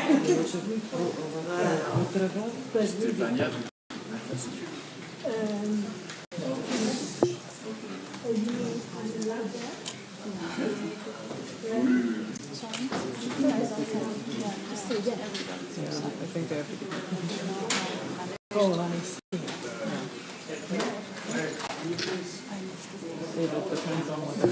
I think they have to be. Oh, I see. It depends on whether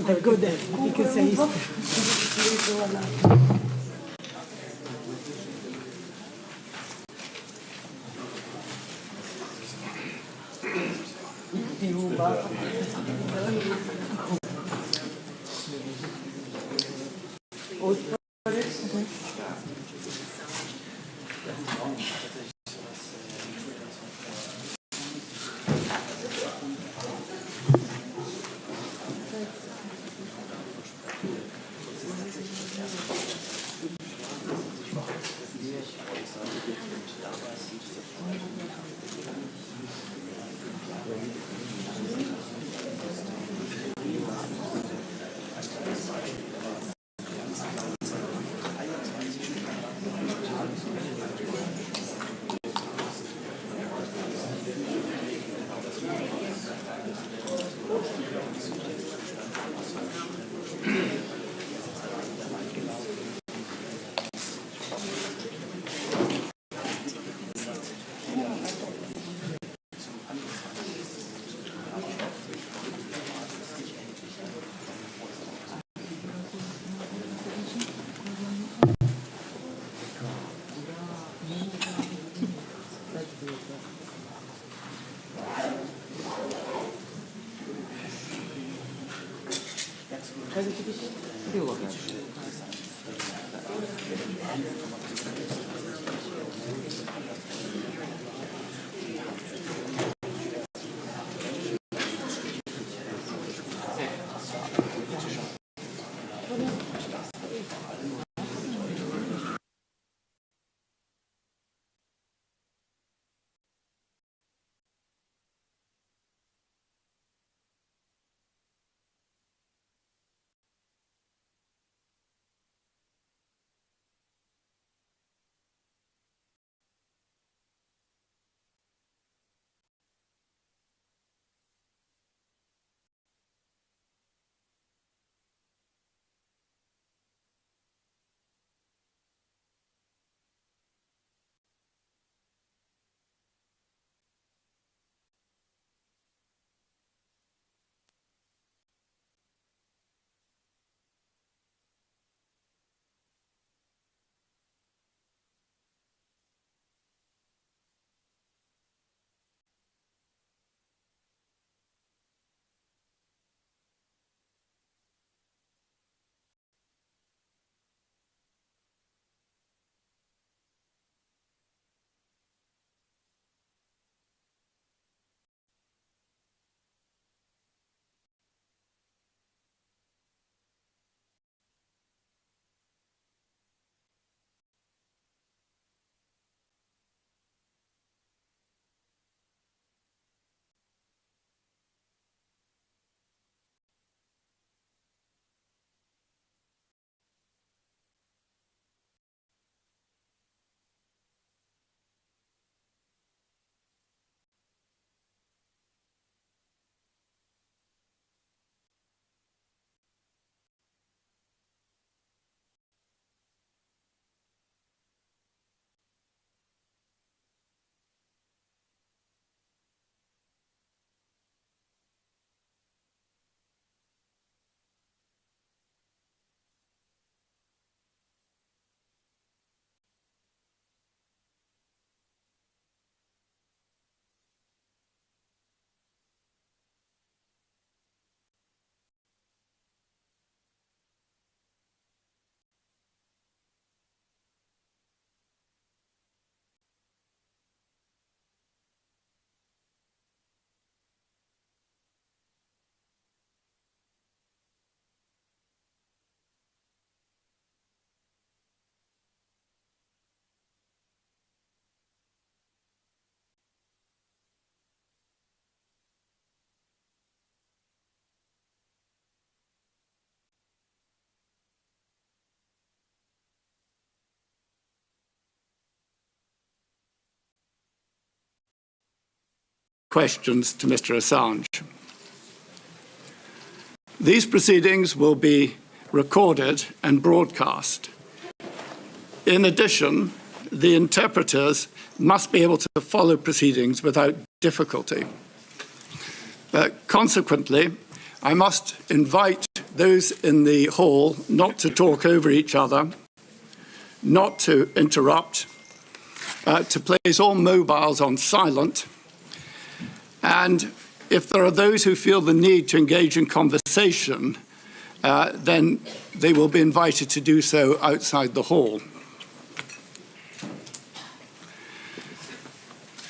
I go there because I used to. questions to Mr. Assange. These proceedings will be recorded and broadcast. In addition, the interpreters must be able to follow proceedings without difficulty. Consequently, I must invite those in the hall not to talk over each other, not to interrupt, to place all mobiles on silent, and if there are those who feel the need to engage in conversation, then they will be invited to do so outside the hall.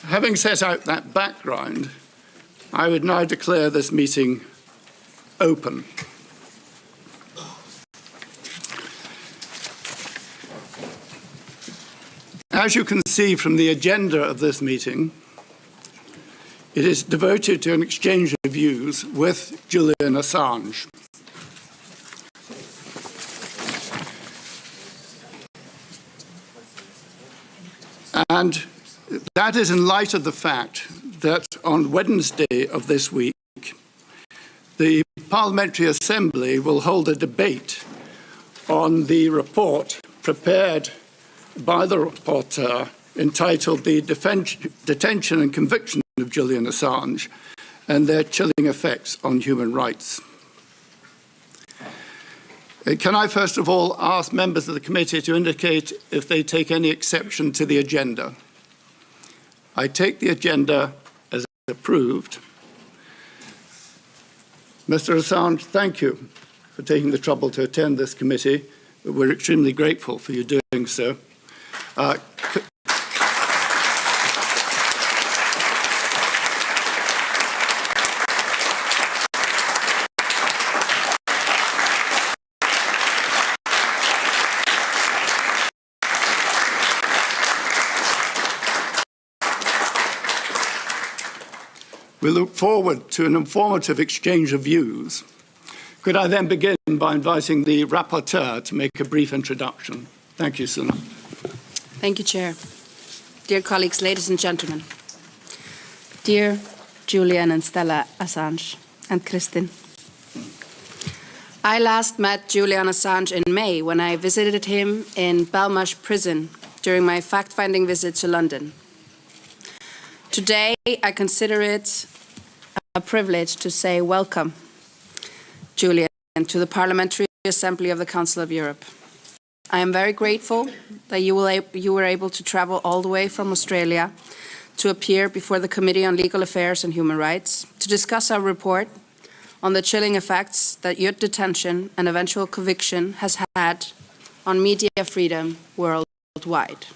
Having set out that background, I would now declare this meeting open. As you can see from the agenda of this meeting, it is devoted to an exchange of views with Julian Assange. And that is in light of the fact that on Wednesday of this week, the Parliamentary Assembly will hold a debate on the report prepared by the rapporteur entitled The Detention and Conviction of Julian Assange and Their Chilling Effects on Human Rights. Can I first of all ask members of the committee to indicate if they take any exception to the agenda? I take the agenda as approved. Mr. Assange, thank you for taking the trouble to attend this committee. We're extremely grateful for you doing so. We look forward to an informative exchange of views. Could I then begin by inviting the rapporteur to make a brief introduction? Thank you, Suna. Thank you, Chair. Dear colleagues, ladies and gentlemen. Dear Julian and Stella Assange and Kristin. I last met Julian Assange in May when I visited him in Belmarsh prison during my fact-finding visit to London. Today, I consider it a privilege to say welcome, Julian, to the Parliamentary Assembly of the Council of Europe. I am very grateful that you were able to travel all the way from Australia to appear before the Committee on Legal Affairs and Human Rights to discuss our report on the chilling effects that your detention and eventual conviction has had on media freedom worldwide.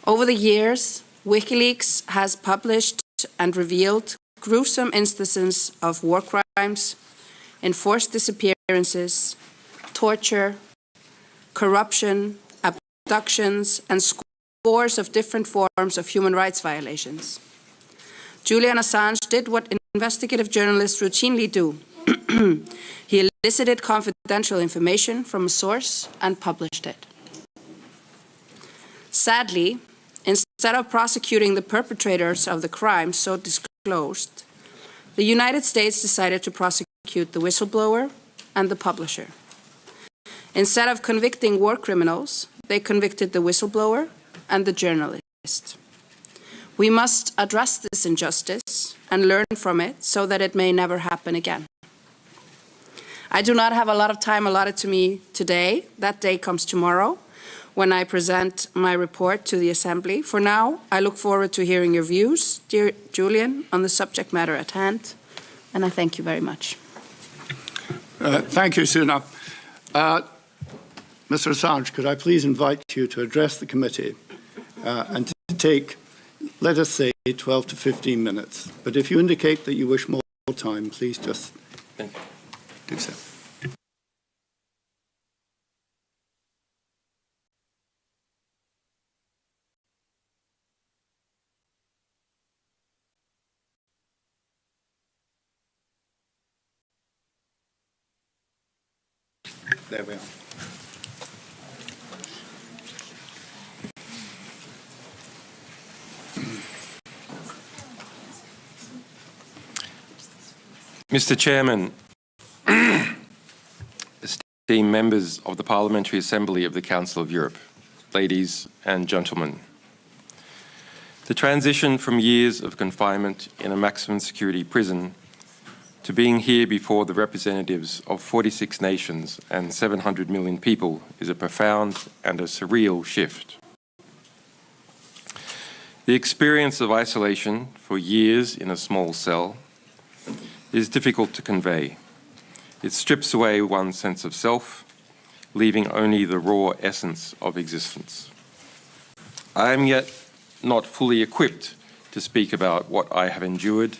Over the years, Wikileaks has published and revealed gruesome instances of war crimes, enforced disappearances, torture, corruption, abductions, and scores of different forms of human rights violations. Julian Assange did what investigative journalists routinely do. He elicited confidential information from a source and published it. Sadly, instead of prosecuting the perpetrators of the crimes so disclosed, the United States decided to prosecute the whistleblower and the publisher. Instead of convicting war criminals, they convicted the whistleblower and the journalist. We must address this injustice and learn from it so that it may never happen again. I do not have a lot of time allotted to me today. That day comes tomorrow, when I present my report to the Assembly. For now, I look forward to hearing your views, dear Julian, on the subject matter at hand, and I thank you very much. Thank you, Suna. Mr. Assange, could I please invite you to address the committee and to take, let us say, 12 to 15 minutes. But if you indicate that you wish more time, please just do so. There we are. Mr. Chairman, esteemed members of the Parliamentary Assembly of the Council of Europe, ladies and gentlemen, the transition from years of confinement in a maximum security prison to being here before the representatives of 46 nations and 700 million people is a profound and a surreal shift. The experience of isolation for years in a small cell is difficult to convey. It strips away one's sense of self, leaving only the raw essence of existence. I am yet not fully equipped to speak about what I have endured,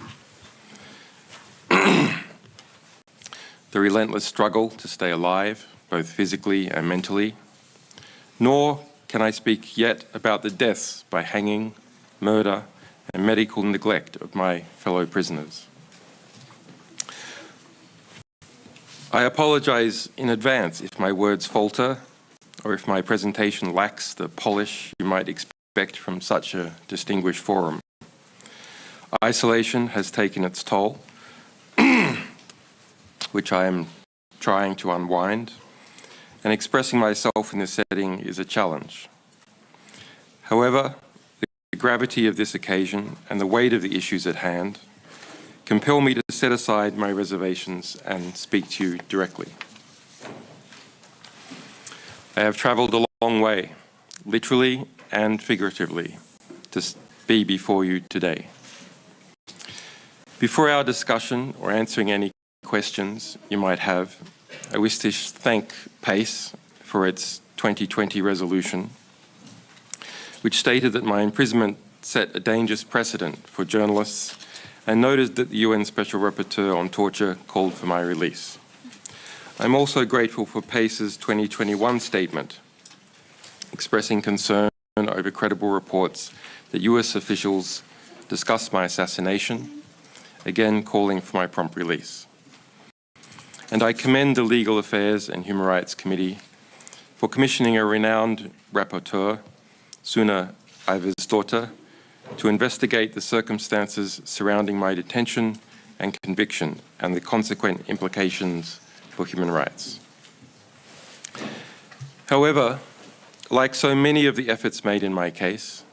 the relentless struggle to stay alive, both physically and mentally, nor can I speak yet about the deaths by hanging, murder, and medical neglect of my fellow prisoners. I apologize in advance if my words falter or if my presentation lacks the polish you might expect from such a distinguished forum. Isolation has taken its toll, which I am trying to unwind, and expressing myself in this setting is a challenge. However, the gravity of this occasion and the weight of the issues at hand compel me to set aside my reservations and speak to you directly. I have travelled a long way, literally and figuratively, to be before you today. Before our discussion or answering any questions you might have, I wish to thank PACE for its 2020 resolution, which stated that my imprisonment set a dangerous precedent for journalists and noted that the UN Special Rapporteur on Torture called for my release. I'm also grateful for PACE's 2021 statement, expressing concern over credible reports that US officials discussed my assassination, again calling for my prompt release. And I commend the Legal Affairs and Human Rights Committee for commissioning a renowned rapporteur, Suna Aivarsdottir, to investigate the circumstances surrounding my detention and conviction and the consequent implications for human rights. However, like so many of the efforts made in my case,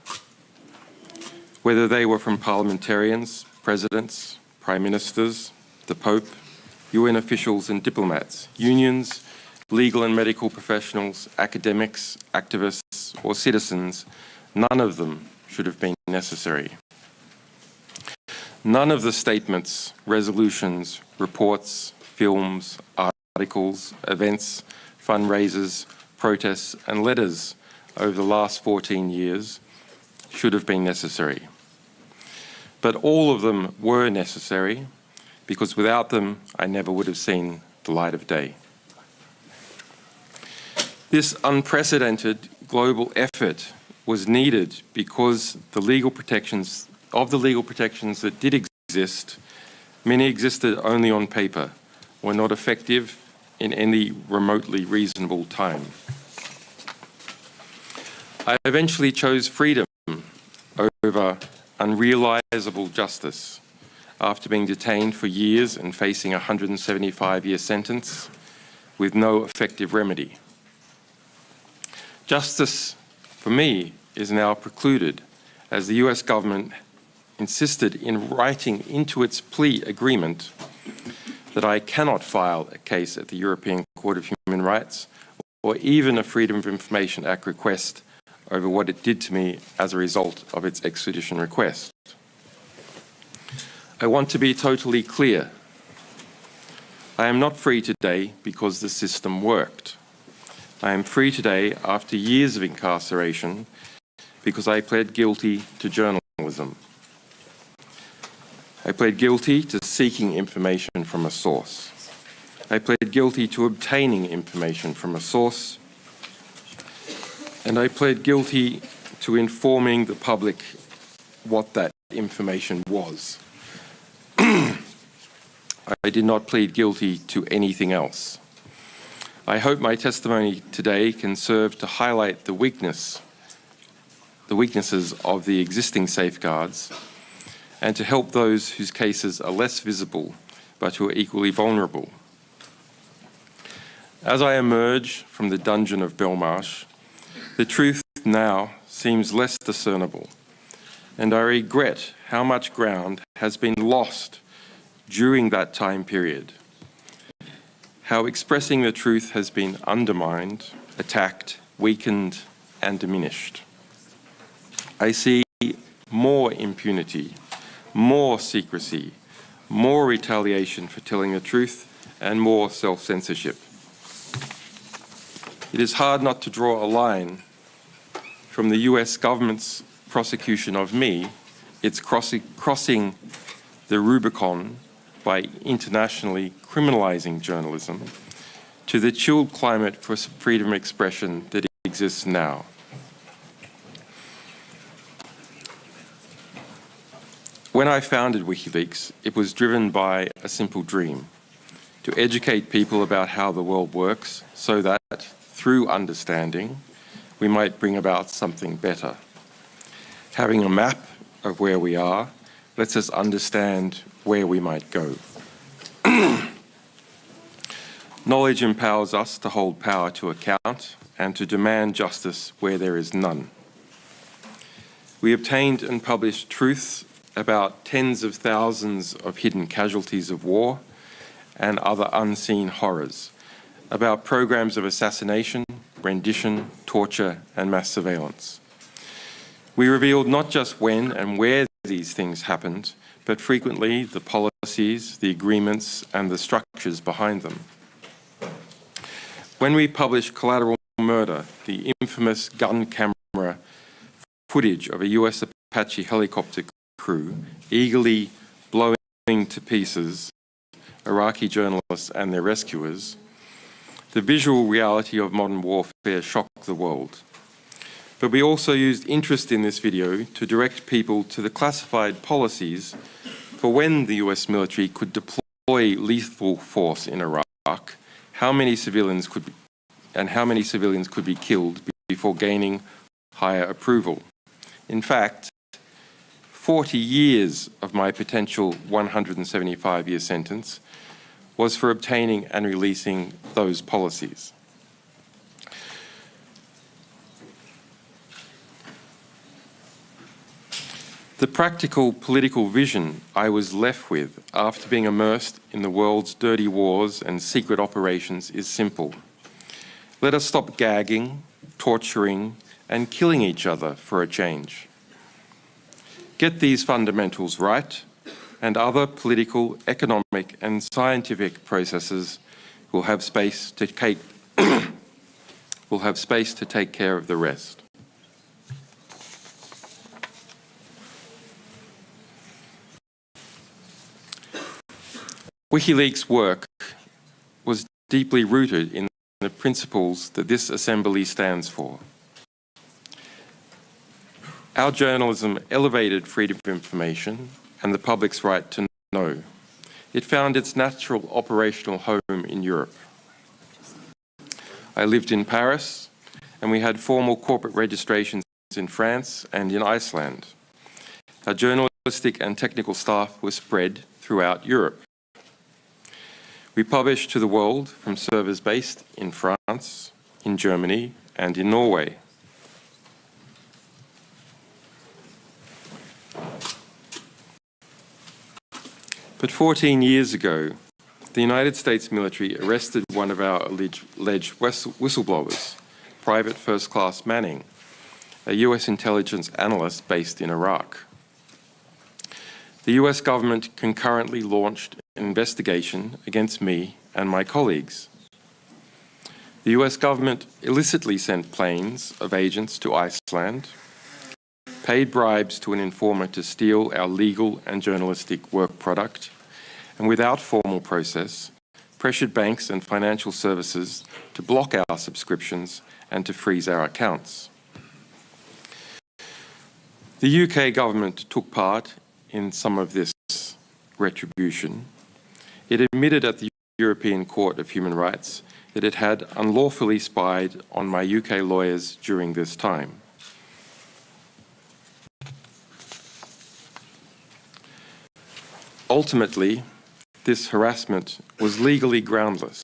whether they were from parliamentarians, presidents, prime ministers, the Pope, UN officials and diplomats, unions, legal and medical professionals, academics, activists, or citizens, none of them should have been necessary. None of the statements, resolutions, reports, films, articles, events, fundraisers, protests, and letters over the last 14 years should have been necessary. But all of them were necessary because without them, I never would have seen the light of day. This unprecedented global effort was needed because the legal protections that did exist, many existed only on paper, were not effective in any remotely reasonable time. I eventually chose freedom over unrealizable justice after being detained for years and facing a 175-year sentence with no effective remedy. Justice, for me, is now precluded as the US government insisted in writing into its plea agreement that I cannot file a case at the European Court of Human Rights or even a Freedom of Information Act request over what it did to me as a result of its extradition request. I want to be totally clear. I am not free today because the system worked. I am free today after years of incarceration because I pled guilty to journalism. I pled guilty to seeking information from a source. I pled guilty to obtaining information from a source. And I pled guilty to informing the public what that information was. I did not plead guilty to anything else. I hope my testimony today can serve to highlight the weaknesses of the existing safeguards and to help those whose cases are less visible but who are equally vulnerable. As I emerge from the dungeon of Belmarsh, the truth now seems less discernible, and I regret how much ground has been lost during that time period, how expressing the truth has been undermined, attacked, weakened, and diminished. I see more impunity, more secrecy, more retaliation for telling the truth, and more self-censorship. It is hard not to draw a line from the US government's prosecution of me, its crossing the Rubicon by internationally criminalizing journalism, to the chilled climate for freedom of expression that exists now. When I founded WikiLeaks, it was driven by a simple dream: to educate people about how the world works so that, through understanding, we might bring about something better. Having a map of where we are lets us understand where we might go. Knowledge empowers us to hold power to account and to demand justice where there is none. We obtained and published truths about tens of thousands of hidden casualties of war and other unseen horrors, about programs of assassination, rendition, torture, and mass surveillance. We revealed not just when and where these things happened, but frequently the policies, the agreements, and the structures behind them. When we published Collateral Murder, the infamous gun camera footage of a US Apache helicopter crew eagerly blowing to pieces Iraqi journalists and their rescuers, the visual reality of modern warfare shocked the world. But we also used interest in this video to direct people to the classified policies for when the US military could deploy lethal force in Iraq, how many civilians could be killed before gaining higher approval. In fact, 40 years of my potential 175-year sentence was for obtaining and releasing those policies. The practical political vision I was left with after being immersed in the world's dirty wars and secret operations is simple. Let us stop gagging, torturing, and killing each other for a change. Get these fundamentals right, and other political, economic, and scientific processes will have space to take care of the rest. WikiLeaks' work was deeply rooted in the principles that this assembly stands for. Our journalism elevated freedom of information and the public's right to know. It found its natural operational home in Europe. I lived in Paris, and we had formal corporate registrations in France and in Iceland. Our journalistic and technical staff were spread throughout Europe. We published to the world from servers based in France, in Germany, and in Norway. But 14 years ago, the United States military arrested one of our alleged whistleblowers, Private First Class Manning, a US intelligence analyst based in Iraq. The US government concurrently launched an investigation against me and my colleagues. The US government illicitly sent planes of agents to Iceland, paid bribes to an informant to steal our legal and journalistic work product, and without formal process, pressured banks and financial services to block our subscriptions and to freeze our accounts. The UK government took part in some of this retribution. It admitted at the European Court of Human Rights that it had unlawfully spied on my UK lawyers during this time. Ultimately, this harassment was legally groundless.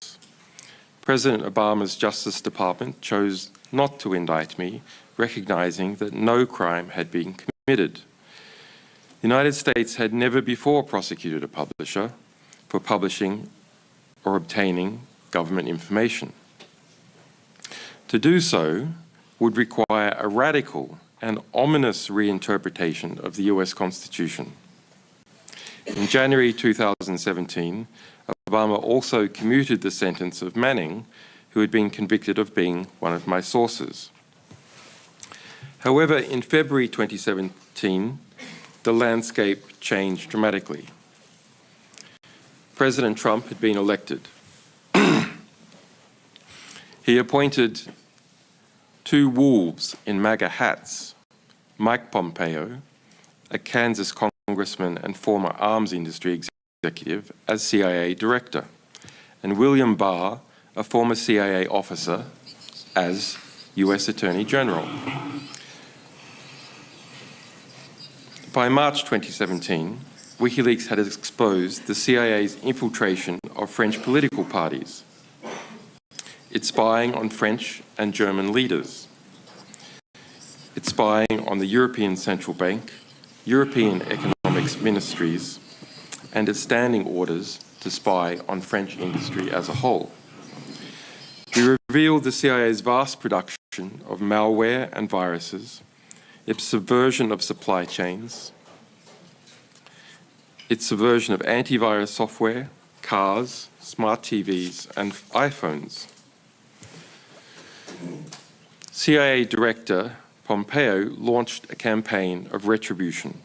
President Obama's Justice Department chose not to indict me, recognizing that no crime had been committed. The United States had never before prosecuted a publisher for publishing or obtaining government information. To do so would require a radical and ominous reinterpretation of the US Constitution. In January 2017, Obama also commuted the sentence of Manning, who had been convicted of being one of my sources. However, in February 2017, the landscape changed dramatically. President Trump had been elected. He appointed two wolves in MAGA hats, Mike Pompeo, a Kansas congressman and former arms industry executive, as CIA director, and William Barr, a former CIA officer, as US Attorney General. By March 2017, Wikileaks had exposed the CIA's infiltration of French political parties, its spying on French and German leaders, its spying on the European Central Bank, European economics ministries, and its standing orders to spy on French industry as a whole. We revealed the CIA's vast production of malware and viruses, its subversion of supply chains, its subversion of antivirus software, cars, smart TVs, and iPhones. CIA Director Pompeo launched a campaign of retribution.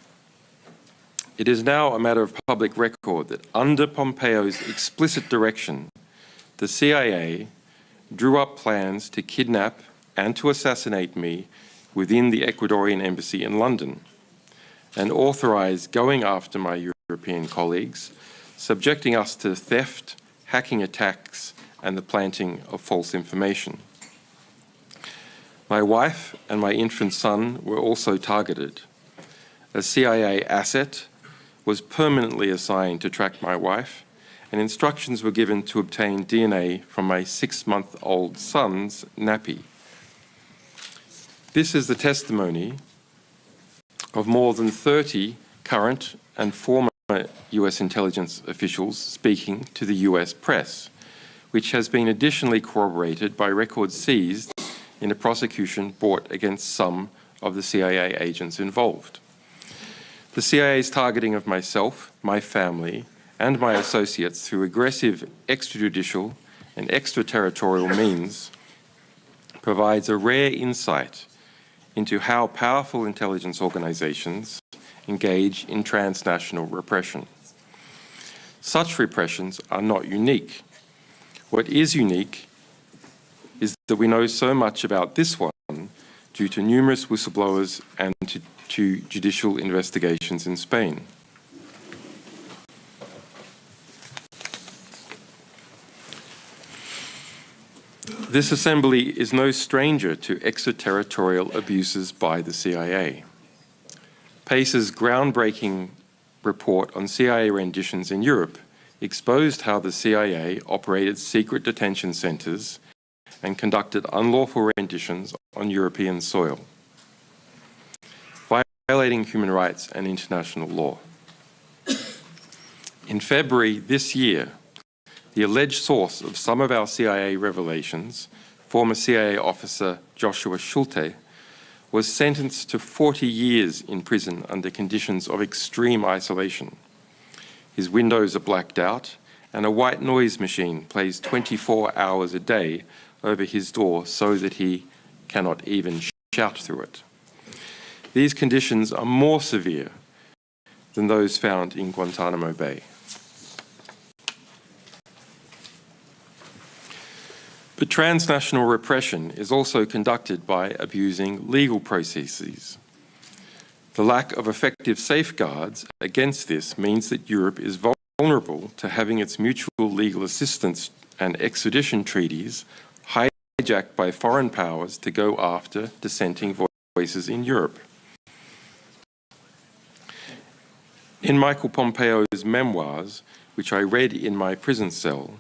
It is now a matter of public record that under Pompeo's explicit direction, the CIA drew up plans to kidnap and to assassinate me within the Ecuadorian embassy in London, and authorized going after my European colleagues, subjecting us to theft, hacking attacks, and the planting of false information. My wife and my infant son were also targeted. A CIA asset was permanently assigned to track my wife, and instructions were given to obtain DNA from my 6-month-old son's nappy. This is the testimony of more than 30 current and former US intelligence officials speaking to the US press, which has been additionally corroborated by records seized in a prosecution brought against some of the CIA agents involved. The CIA's targeting of myself, my family, and my associates through aggressive extrajudicial and extraterritorial means provides a rare insight into how powerful intelligence organizations engage in transnational repression. Such repressions are not unique. What is unique is that we know so much about this one due to numerous whistleblowers and to judicial investigations in Spain. This assembly is no stranger to extraterritorial abuses by the CIA. Pace's groundbreaking report on CIA renditions in Europe exposed how the CIA operated secret detention centers and conducted unlawful renditions on European soil, violating human rights and international law. In February this year, the alleged source of some of our CIA revelations, former CIA officer Joshua Schulte, was sentenced to 40 years in prison under conditions of extreme isolation. His windows are blacked out, and a white noise machine plays 24 hours a day over his door so that he cannot even shout through it. These conditions are more severe than those found in Guantanamo Bay. But transnational repression is also conducted by abusing legal processes. The lack of effective safeguards against this means that Europe is vulnerable to having its mutual legal assistance and extradition treaties hijacked by foreign powers to go after dissenting voices in Europe. In Michael Pompeo's memoirs, which I read in my prison cell,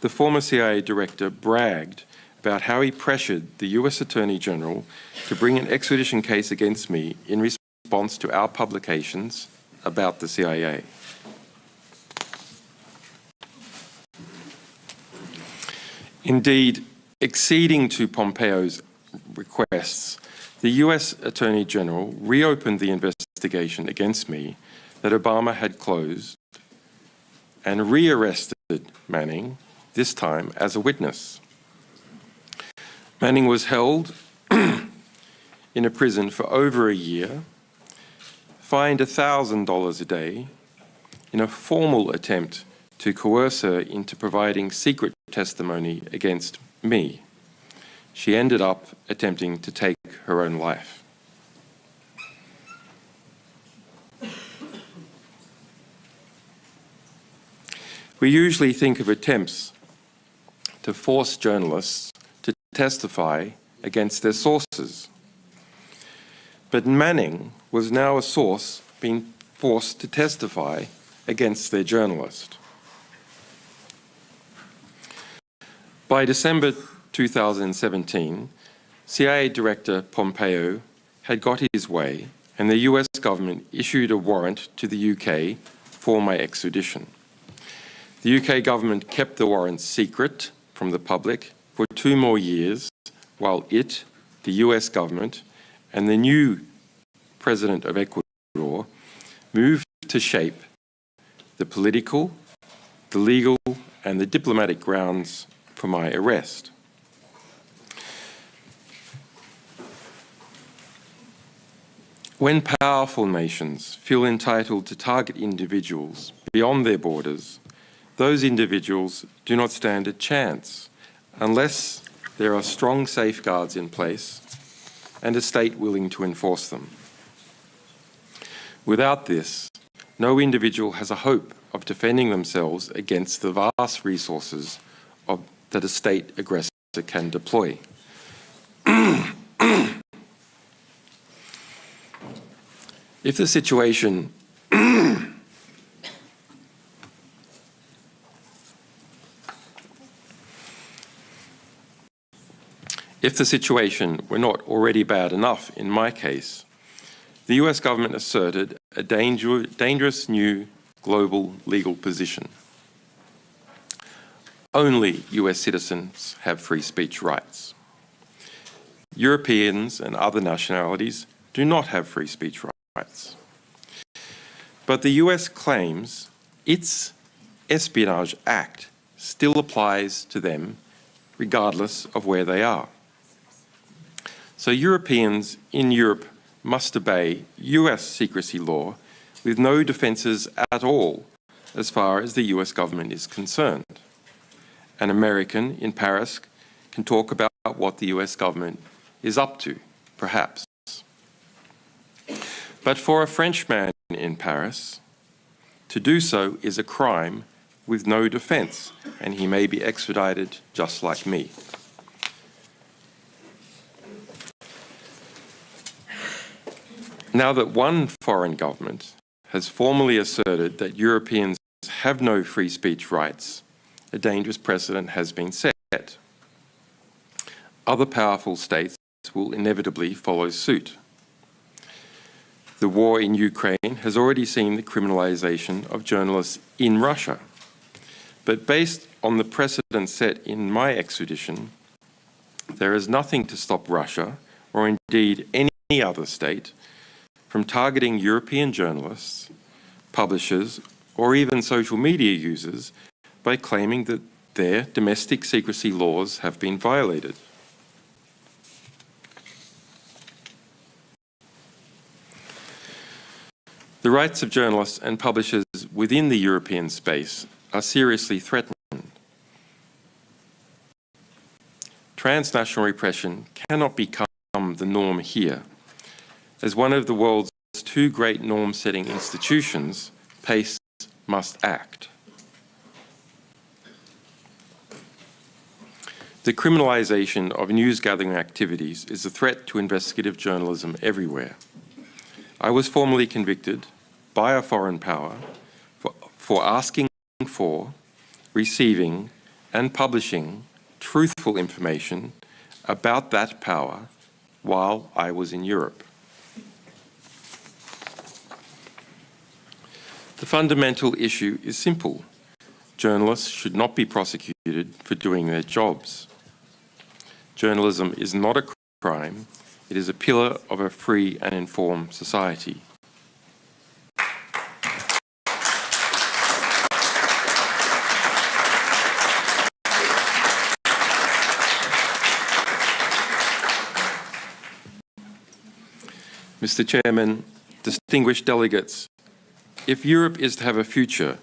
the former CIA director bragged about how he pressured the US Attorney General to bring an extradition case against me in response to our publications about the CIA. Indeed, acceding to Pompeo's requests, the US Attorney General reopened the investigation against me that Obama had closed and rearrested Manning, this time as a witness. Manning was held in a prison for over a year, fined $1,000 a day in a formal attempt to coerce her into providing secret testimony against me. She ended up attempting to take her own life. We usually think of attempts to force journalists to testify against their sources. But Manning was now a source being forced to testify against their journalist. By December 2017, CIA Director Pompeo had got his way, and the US government issued a warrant to the UK for my extradition. The UK government kept the warrant secret from the public for 2 more years, while it, the US government, and the new President of Ecuador moved to shape the political, the legal, and the diplomatic grounds for my arrest. When powerful nations feel entitled to target individuals beyond their borders, those individuals do not stand a chance unless there are strong safeguards in place and a state willing to enforce them. Without this, no individual has a hope of defending themselves against the vast resources that a state aggressor can deploy. If the situation were not already bad enough in my case, the US government asserted a dangerous new global legal position. Only US citizens have free speech rights. Europeans and other nationalities do not have free speech rights. But the US claims its Espionage Act still applies to them regardless of where they are. So Europeans in Europe must obey US secrecy law with no defences at all as far as the US government is concerned. An American in Paris can talk about what the US government is up to, perhaps. But for a Frenchman in Paris, to do so is a crime with no defence, and he may be extradited just like me. Now that one foreign government has formally asserted that Europeans have no free speech rights, a dangerous precedent has been set. Other powerful states will inevitably follow suit. The war in Ukraine has already seen the criminalization of journalists in Russia. But based on the precedent set in my extradition, there is nothing to stop Russia, or indeed any other state, from targeting European journalists, publishers, or even social media users by claiming that their domestic secrecy laws have been violated. The rights of journalists and publishers within the European space are seriously threatened. Transnational repression cannot become the norm here. As one of the world's 2 great norm-setting institutions, PACE must act. The criminalization of news-gathering activities is a threat to investigative journalism everywhere. I was formally convicted by a foreign power for asking for receiving and publishing truthful information about that power while I was in Europe. The fundamental issue is simple. Journalists should not be prosecuted for doing their jobs. Journalism is not a crime. It is a pillar of a free and informed society. Mr. Chairman, distinguished delegates, if Europe is to have a future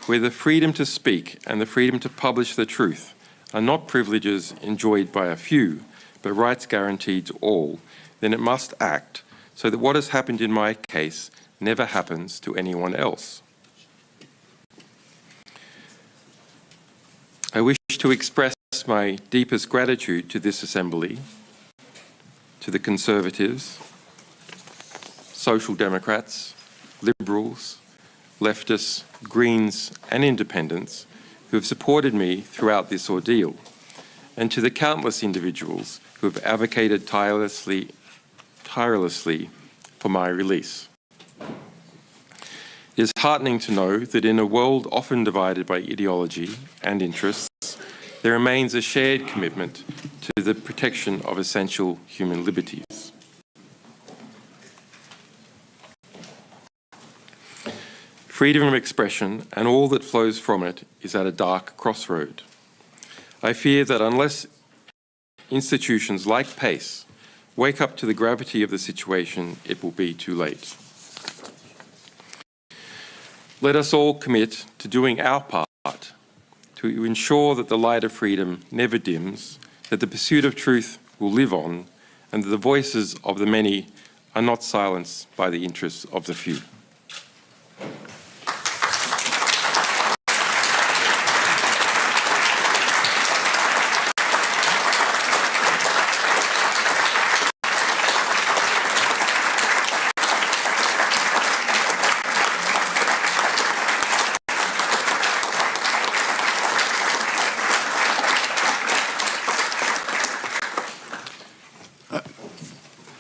where the freedom to speak and the freedom to publish the truth are not privileges enjoyed by a few, but rights guaranteed to all, then it must act so that what has happened in my case never happens to anyone else. I wish to express my deepest gratitude to this Assembly, to the Conservatives, Social Democrats, Liberals, leftists, Greens and Independents who have supported me throughout this ordeal, and to the countless individuals who have advocated tirelessly for my release. It is heartening to know that in a world often divided by ideology and interests, there remains a shared commitment to the protection of essential human liberties. Freedom of expression and all that flows from it is at a dark crossroad. I fear that unless institutions like PACE wake up to the gravity of the situation, it will be too late. Let us all commit to doing our part to ensure that the light of freedom never dims, that the pursuit of truth will live on, and that the voices of the many are not silenced by the interests of the few.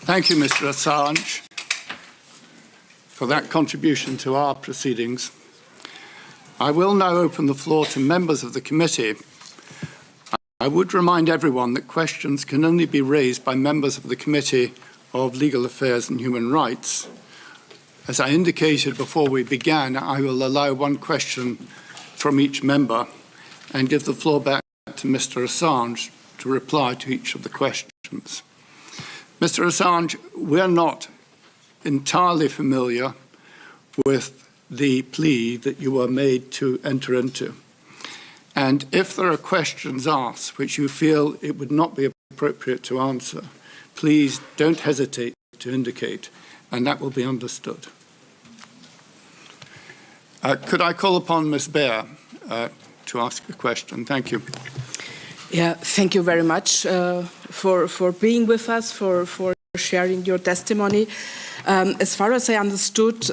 Thank you, Mr. Assange, for that contribution to our proceedings. I will now open the floor to members of the committee. I would remind everyone that questions can only be raised by members of the Committee of Legal Affairs and Human Rights. As I indicated before we began, I will allow one question from each member and give the floor back to Mr. Assange to reply to each of the questions. Mr. Assange, we're not entirely familiar with the plea that you were made to enter into. And if there are questions asked which you feel it would not be appropriate to answer, please don't hesitate to indicate, and that will be understood. Could I call upon Ms. Baer to ask a question? Thank you. Yeah, thank you very much for being with us, for sharing your testimony. As far as I understood,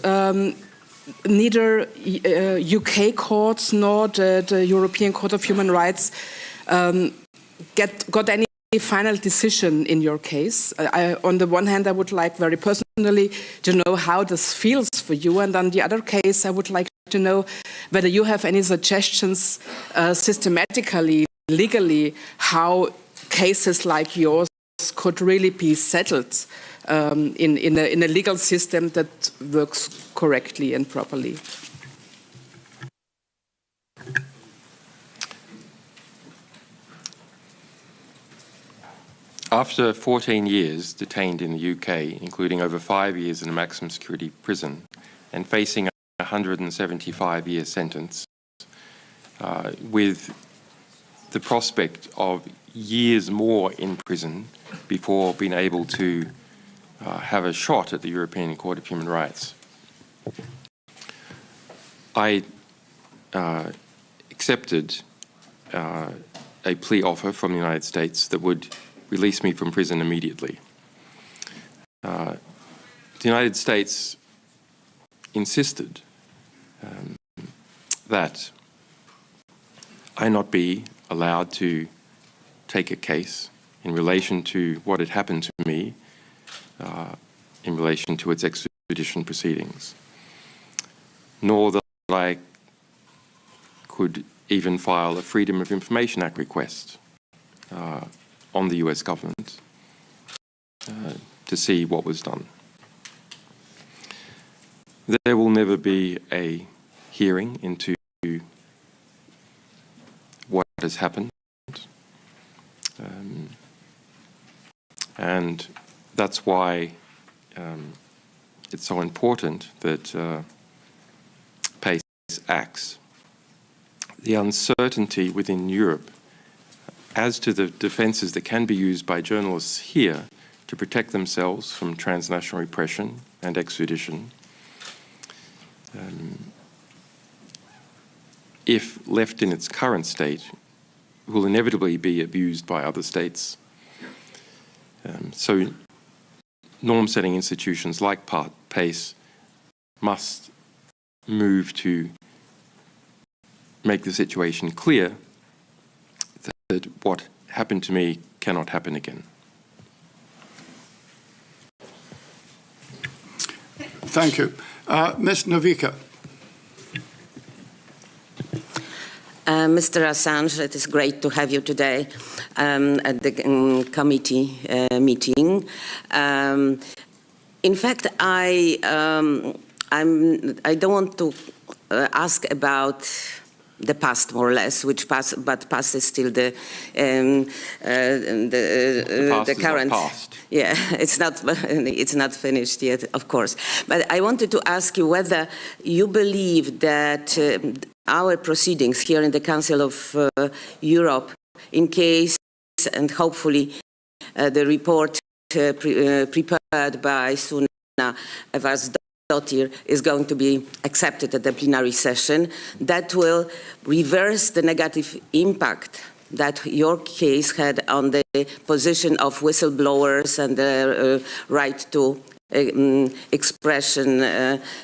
neither UK courts nor the European Court of Human Rights got any final decision in your case. On the one hand, I would like very personally to know how this feels for you, and on the other case, I would like to know whether you have any suggestions systematically, legally, how cases like yours could really be settled in a legal system that works correctly and properly. After 14 years detained in the UK, including over 5 years in a maximum security prison, and facing a 175-year sentence, with the prospect of years more in prison before being able to have a shot at the European Court of Human Rights, I accepted a plea offer from the United States that would release me from prison immediately. The United States insisted that I not be allowed to take a case in relation to what had happened to me in relation to its extradition proceedings, nor that I could even file a Freedom of Information Act request on the US government to see what was done. There will never be a hearing into what has happened. And that's why it's so important that PACE acts. The uncertainty within Europe as to the defences that can be used by journalists here to protect themselves from transnational repression and extradition, if left in its current state, will inevitably be abused by other states. So norm-setting institutions like PACE must move to make the situation clear that what happened to me cannot happen again. Thank you. Ms. Novica. Mr. Assange, it is great to have you today at the committee meeting. In fact, I don't want to ask about the past, more or less, but past is still the current. Past. Yeah, it's not finished yet, of course. But I wanted to ask you whether you believe that our proceedings here in the Council of Europe, in case and hopefully the report prepared by Suna Evasdottir is going to be accepted at the plenary session, that will reverse the negative impact that your case had on the position of whistleblowers and the right to expression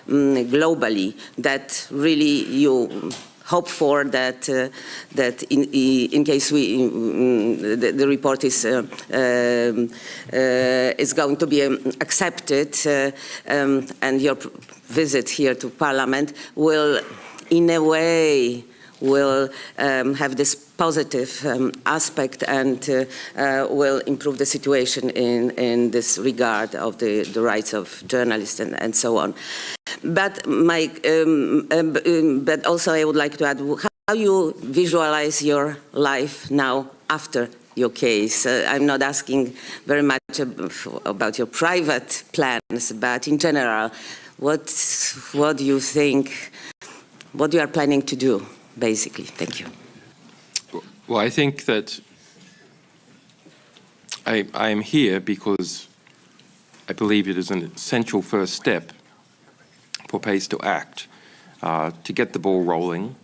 globally, that really you hope for, that that in case the report is going to be accepted, and your visit here to Parliament will, in a way, will have this positive aspect and will improve the situation in this regard of the rights of journalists and so on. But but also I would like to add how you visualize your life now after your case. I'm not asking very much about your private plans, but in general, what do you think, what you are planning to do, basically? Thank you. Well, I think that I am here because I believe it is an essential first step for PACE to act, to get the ball rolling,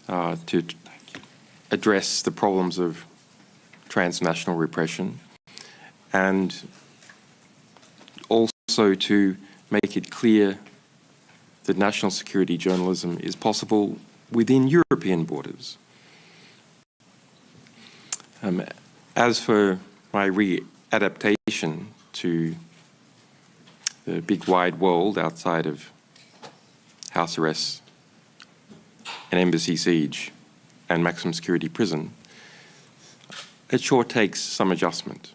to address the problems of transnational repression, and also to make it clear that national security journalism is possible within European borders. As for my re-adaptation to the big wide world outside of house arrest, an embassy siege, and maximum security prison, it sure takes some adjustment.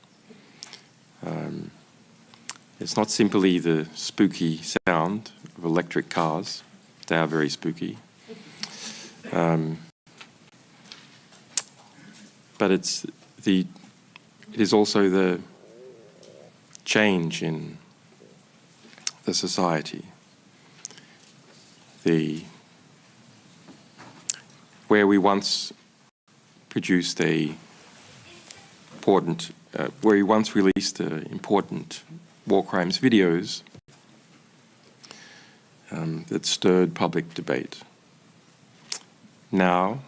It's not simply the spooky sound of electric cars. They are very spooky. But it is also the change in the society, where we once produced where we once released important war crimes videos that stirred public debate. Now,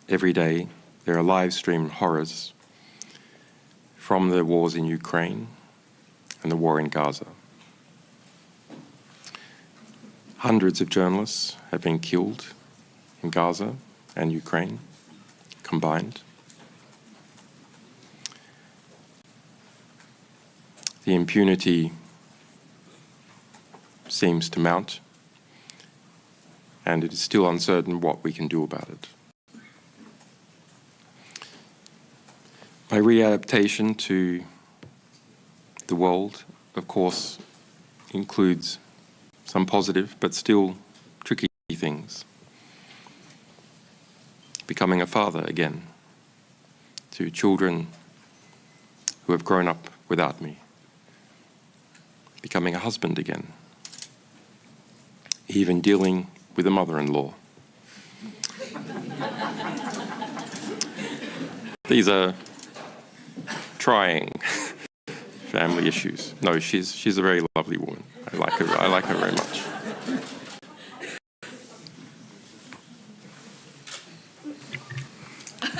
every day, there are live-streamed horrors from the wars in Ukraine and the war in Gaza. Hundreds of journalists have been killed in Gaza, and Ukraine combined. The impunity seems to mount, and it is still uncertain what we can do about it. My readaptation to the world, of course, includes some positive but still tricky things. Becoming a father again to children who have grown up without me. Becoming a husband again. Even dealing with a mother-in-law. These are trying family issues. No, she's a very lovely woman. I like her very much.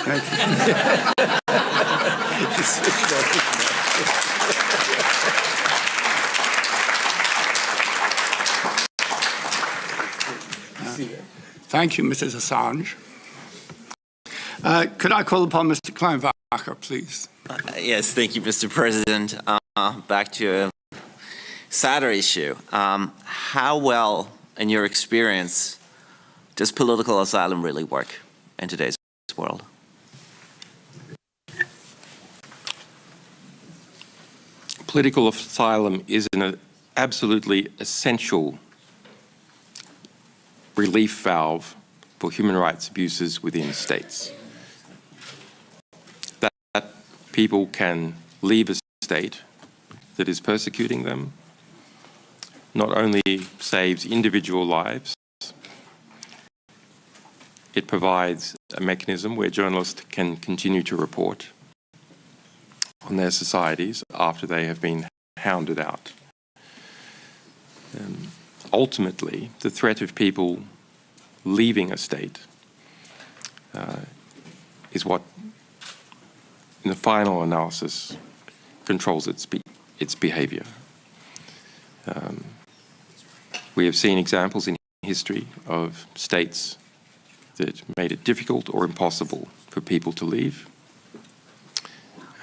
Thank you. Thank you, Mrs. Assange. Could I call upon Mr. Kleinwacher, please? Yes, thank you, Mr. President. Back to a sadder issue. How well, in your experience, does political asylum really work in today's world? Political asylum is an absolutely essential relief valve for human rights abuses within states. That people can leave a state that is persecuting them not only saves individual lives, it provides a mechanism where journalists can continue to report on their societies after they have been hounded out. Ultimately, the threat of people leaving a state is what, in the final analysis, controls its behavior. We have seen examples in history of states that made it difficult or impossible for people to leave.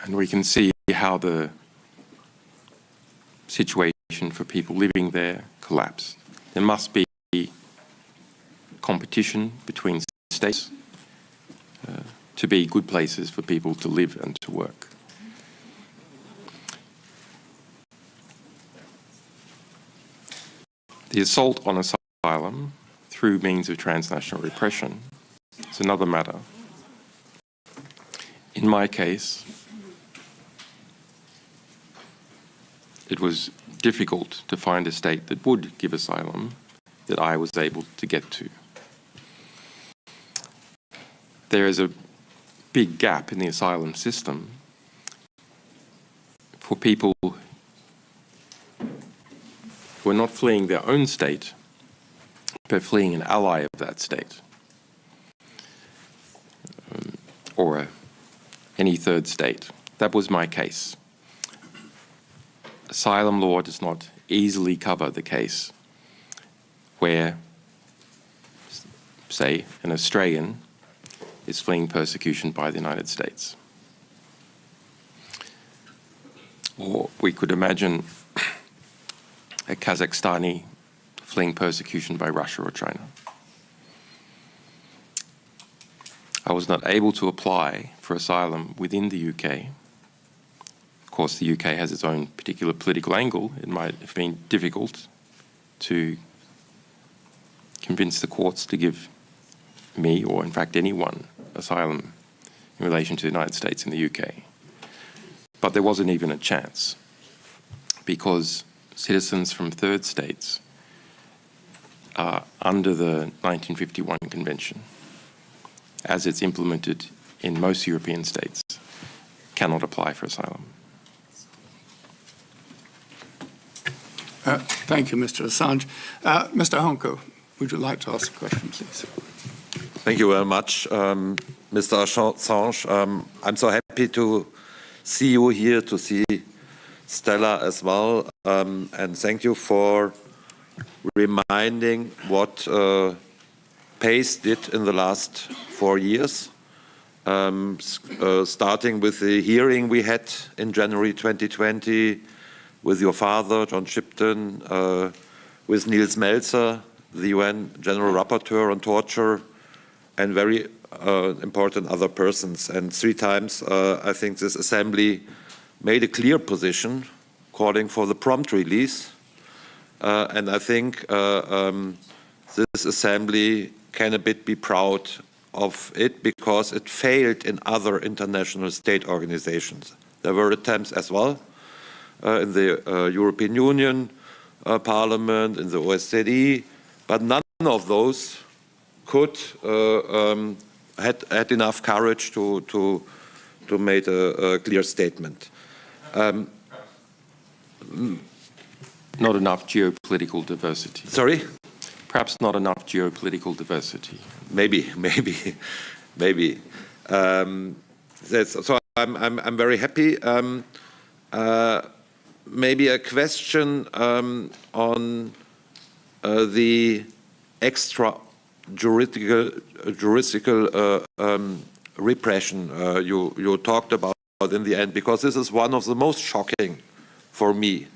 And we can see how the situation for people living there collapsed. There must be competition between states to be good places for people to live and to work. The assault on asylum through means of transnational repression is another matter. In my case, it was difficult to find a state that would give asylum that I was able to get to. There is a big gap in the asylum system for people who are not fleeing their own state, but fleeing an ally of that state, or any third state. That was my case. Asylum law does not easily cover the case where, say, an Australian is fleeing persecution by the United States. Or we could imagine a Kazakhstani fleeing persecution by Russia or China. I was not able to apply for asylum within the UK. Of course, the UK has its own particular political angle. It might have been difficult to convince the courts to give me, or in fact anyone, asylum in relation to the United States and the UK. But there wasn't even a chance, because citizens from third states are under the 1951 Convention, as it's implemented in most European states, cannot apply for asylum. Thank you, Mr. Assange. Mr. Honko, would you like to ask a question, please? Thank you very much, Mr. Assange. I'm so happy to see you here, to see Stella as well, and thank you for reminding what PACE did in the last 4 years, starting with the hearing we had in January 2020 with your father, John Shipton, with Niels Melzer, the UN General Rapporteur on torture, and very important other persons. And 3 times, I think this assembly made a clear position calling for the prompt release. And I think this assembly can a bit be proud of it because it failed in other international state organizations. There were attempts as well in the European Union Parliament, in the OSCE, but none of those could had enough courage to make a clear statement. Not enough geopolitical diversity. Sorry? Perhaps not enough geopolitical diversity. Maybe. So I'm very happy. Maybe a question on the extra juridical repression you talked about in the end, because this is one of the most shocking for me,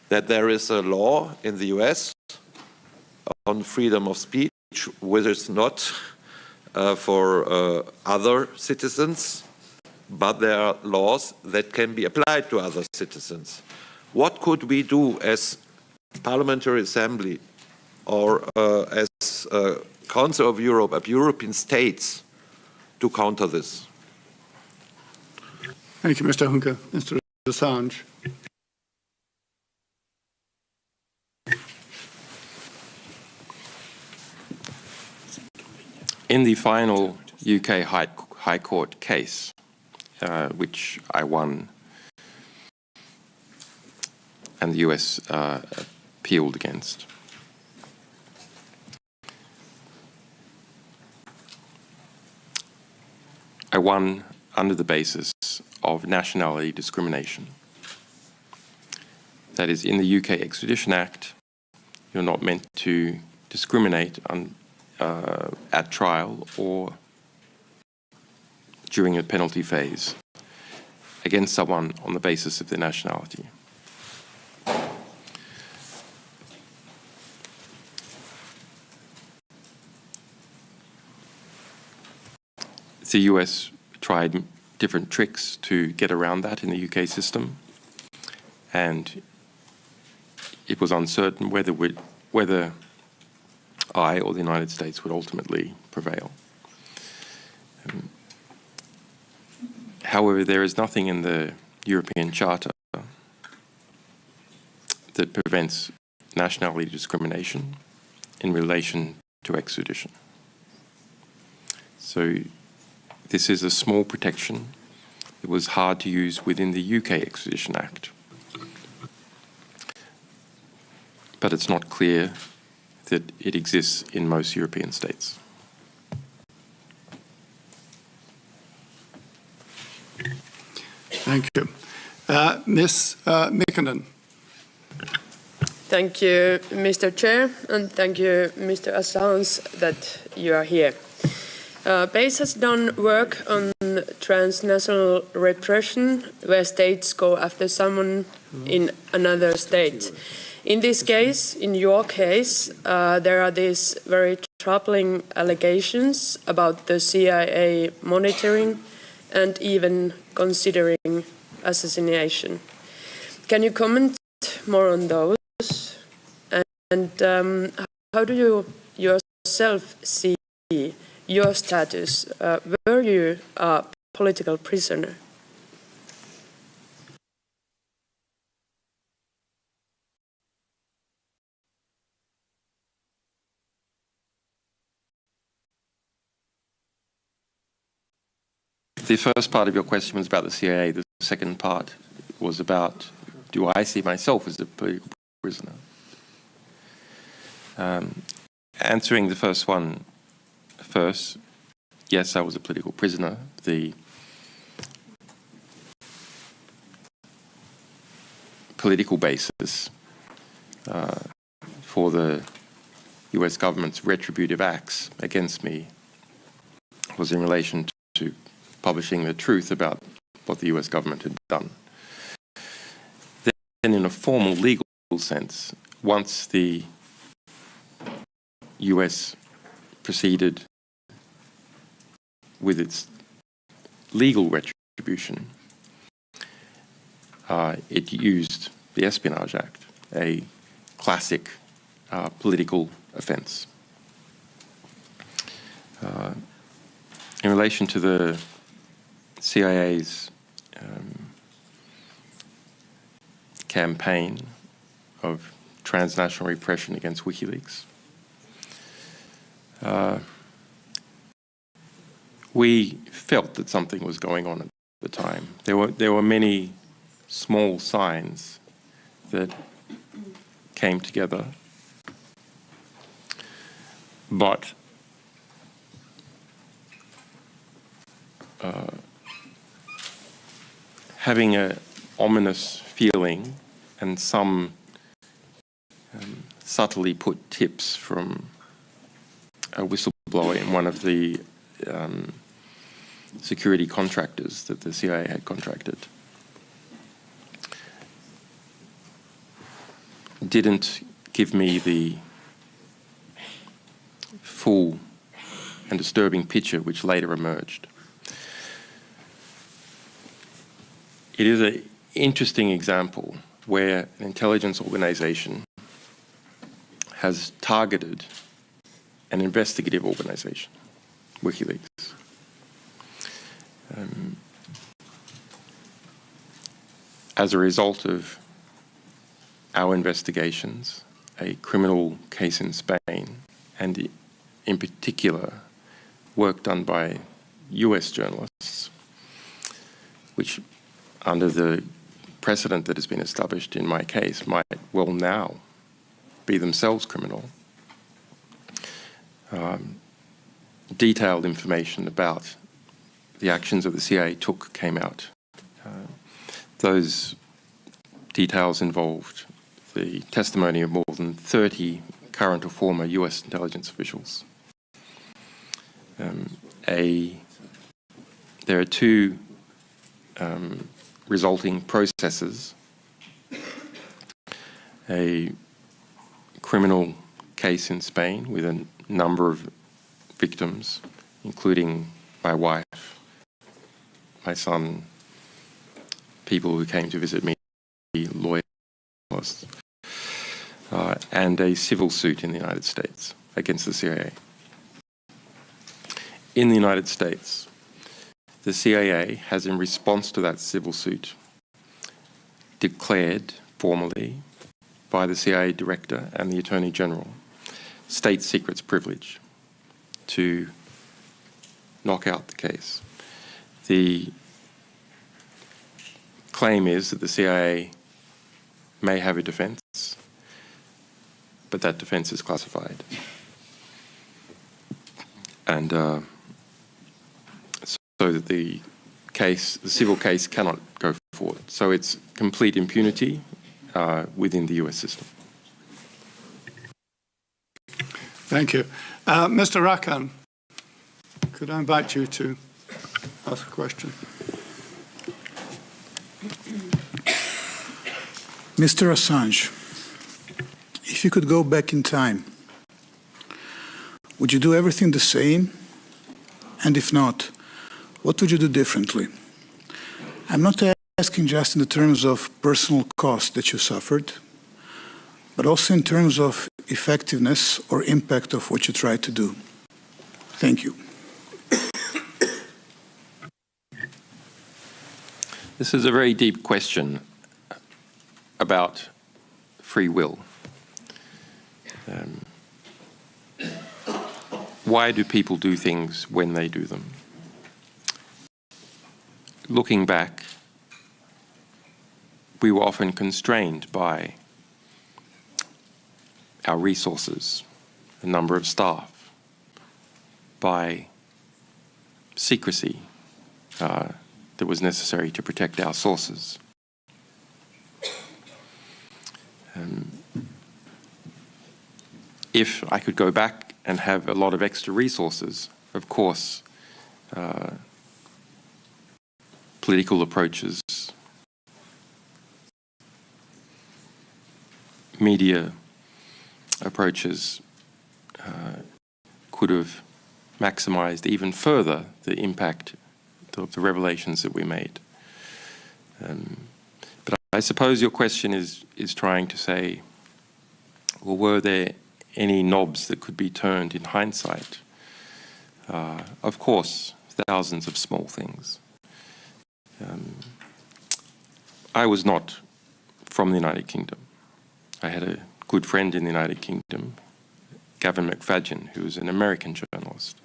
that there is a law in the US on freedom of speech, which is not for other citizens, but there are laws that can be applied to other citizens. What could we do as Parliamentary Assembly or as Council of Europe, of European states, to counter this? Thank you, Mr. Hunke. Mr. Assange. In the final UK High Court case, which I won and the US appealed against, I won under the basis of nationality discrimination. That is, in the UK Extradition Act, you're not meant to discriminate at trial or during a penalty phase against someone on the basis of their nationality. The US tried different tricks to get around that in the UK system, and it was uncertain whether I or the United States would ultimately prevail. However, there is nothing in the European Charter that prevents nationality discrimination in relation to extradition. So this is a small protection that was hard to use within the UK Extradition Act. But it's not clear that it exists in most European states. Thank you. Ms. Mikkonen. Thank you, Mr. Chair, and thank you, Mr. Assange, that you are here. PACE has done work on transnational repression, where states go after someone in another state. In this case, in your case, there are these very troubling allegations about the CIA monitoring and even considering assassination. Can you comment more on those? And how do you yourself see your status? Were you a political prisoner? The first part of your question was about the CIA. The second part was about, do I see myself as a political prisoner? Answering the first one first, yes, I was a political prisoner. The political basis for the US government's retributive acts against me was in relation to publishing the truth about what the US government had done. Then in a formal legal sense, once the US proceeded with its legal retribution, it used the Espionage Act, a classic political offence. In relation to the CIA's campaign of transnational repression against WikiLeaks, we felt that something was going on at the time. There were many small signs that came together, but having an ominous feeling and some subtly put tips from a whistleblower in one of the security contractors that the CIA had contracted didn't give me the full and disturbing picture which later emerged. It is an interesting example where an intelligence organization has targeted an investigative organization, WikiLeaks. As a result of our investigations, a criminal case in Spain, and in particular work done by US journalists, which under the precedent that has been established in my case might well now be themselves criminal, detailed information about the actions that the CIA took came out. Those details involved the testimony of more than 30 current or former US intelligence officials. There are two resulting processes: a criminal case in Spain with a number of victims, including my wife, my son, people who came to visit me, lawyers, and a civil suit in the United States against the CIA. In the United States, the CIA has, in response to that civil suit, declared formally by the CIA Director and the Attorney General state secrets privilege to knock out the case. The claim is that the CIA may have a defense, but that defense is classified. And so that the civil case cannot go forward. So it's complete impunity within the US system. Thank you. Mr. Rakan, could I invite you to ask a question? Mr. Assange, if you could go back in time, would you do everything the same? And if not, what would you do differently? I'm not asking just in the terms of personal cost that you suffered, but also in terms of effectiveness or impact of what you tried to do. Thank you. This is a very deep question about free will. Why do people do things when they do them? Looking back, we were often constrained by our resources, the number of staff, by secrecy that was necessary to protect our sources. if I could go back and have a lot of extra resources, of course, political approaches, media approaches could have maximized even further the impact of the revelations that we made. But I suppose your question is trying to say, well, were there any knobs that could be turned in hindsight? Of course, thousands of small things. I was not from the United Kingdom. I had a good friend in the United Kingdom, Gavin McFadden, who was an American journalist,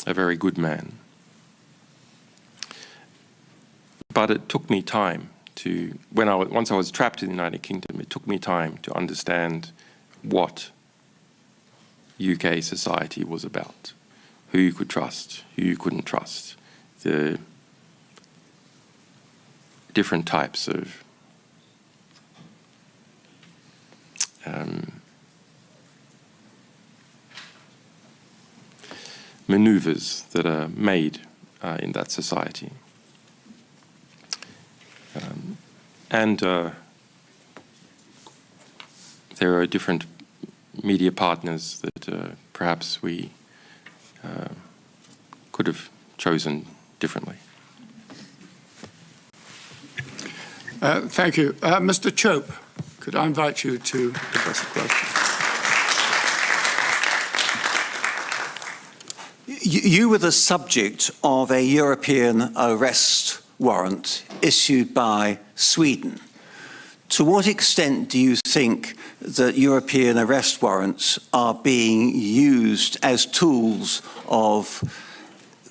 a very good man. But it took me time to, once I was trapped in the United Kingdom, it took me time to understand what UK society was about, who you could trust, who you couldn't trust, the different types of maneuvers that are made in that society. There are different media partners that perhaps we could have chosen differently. Thank you. Mr. Chope, could I invite you to address the question? You were the subject of a European arrest warrant issued by Sweden. To what extent do you think that European arrest warrants are being used as tools of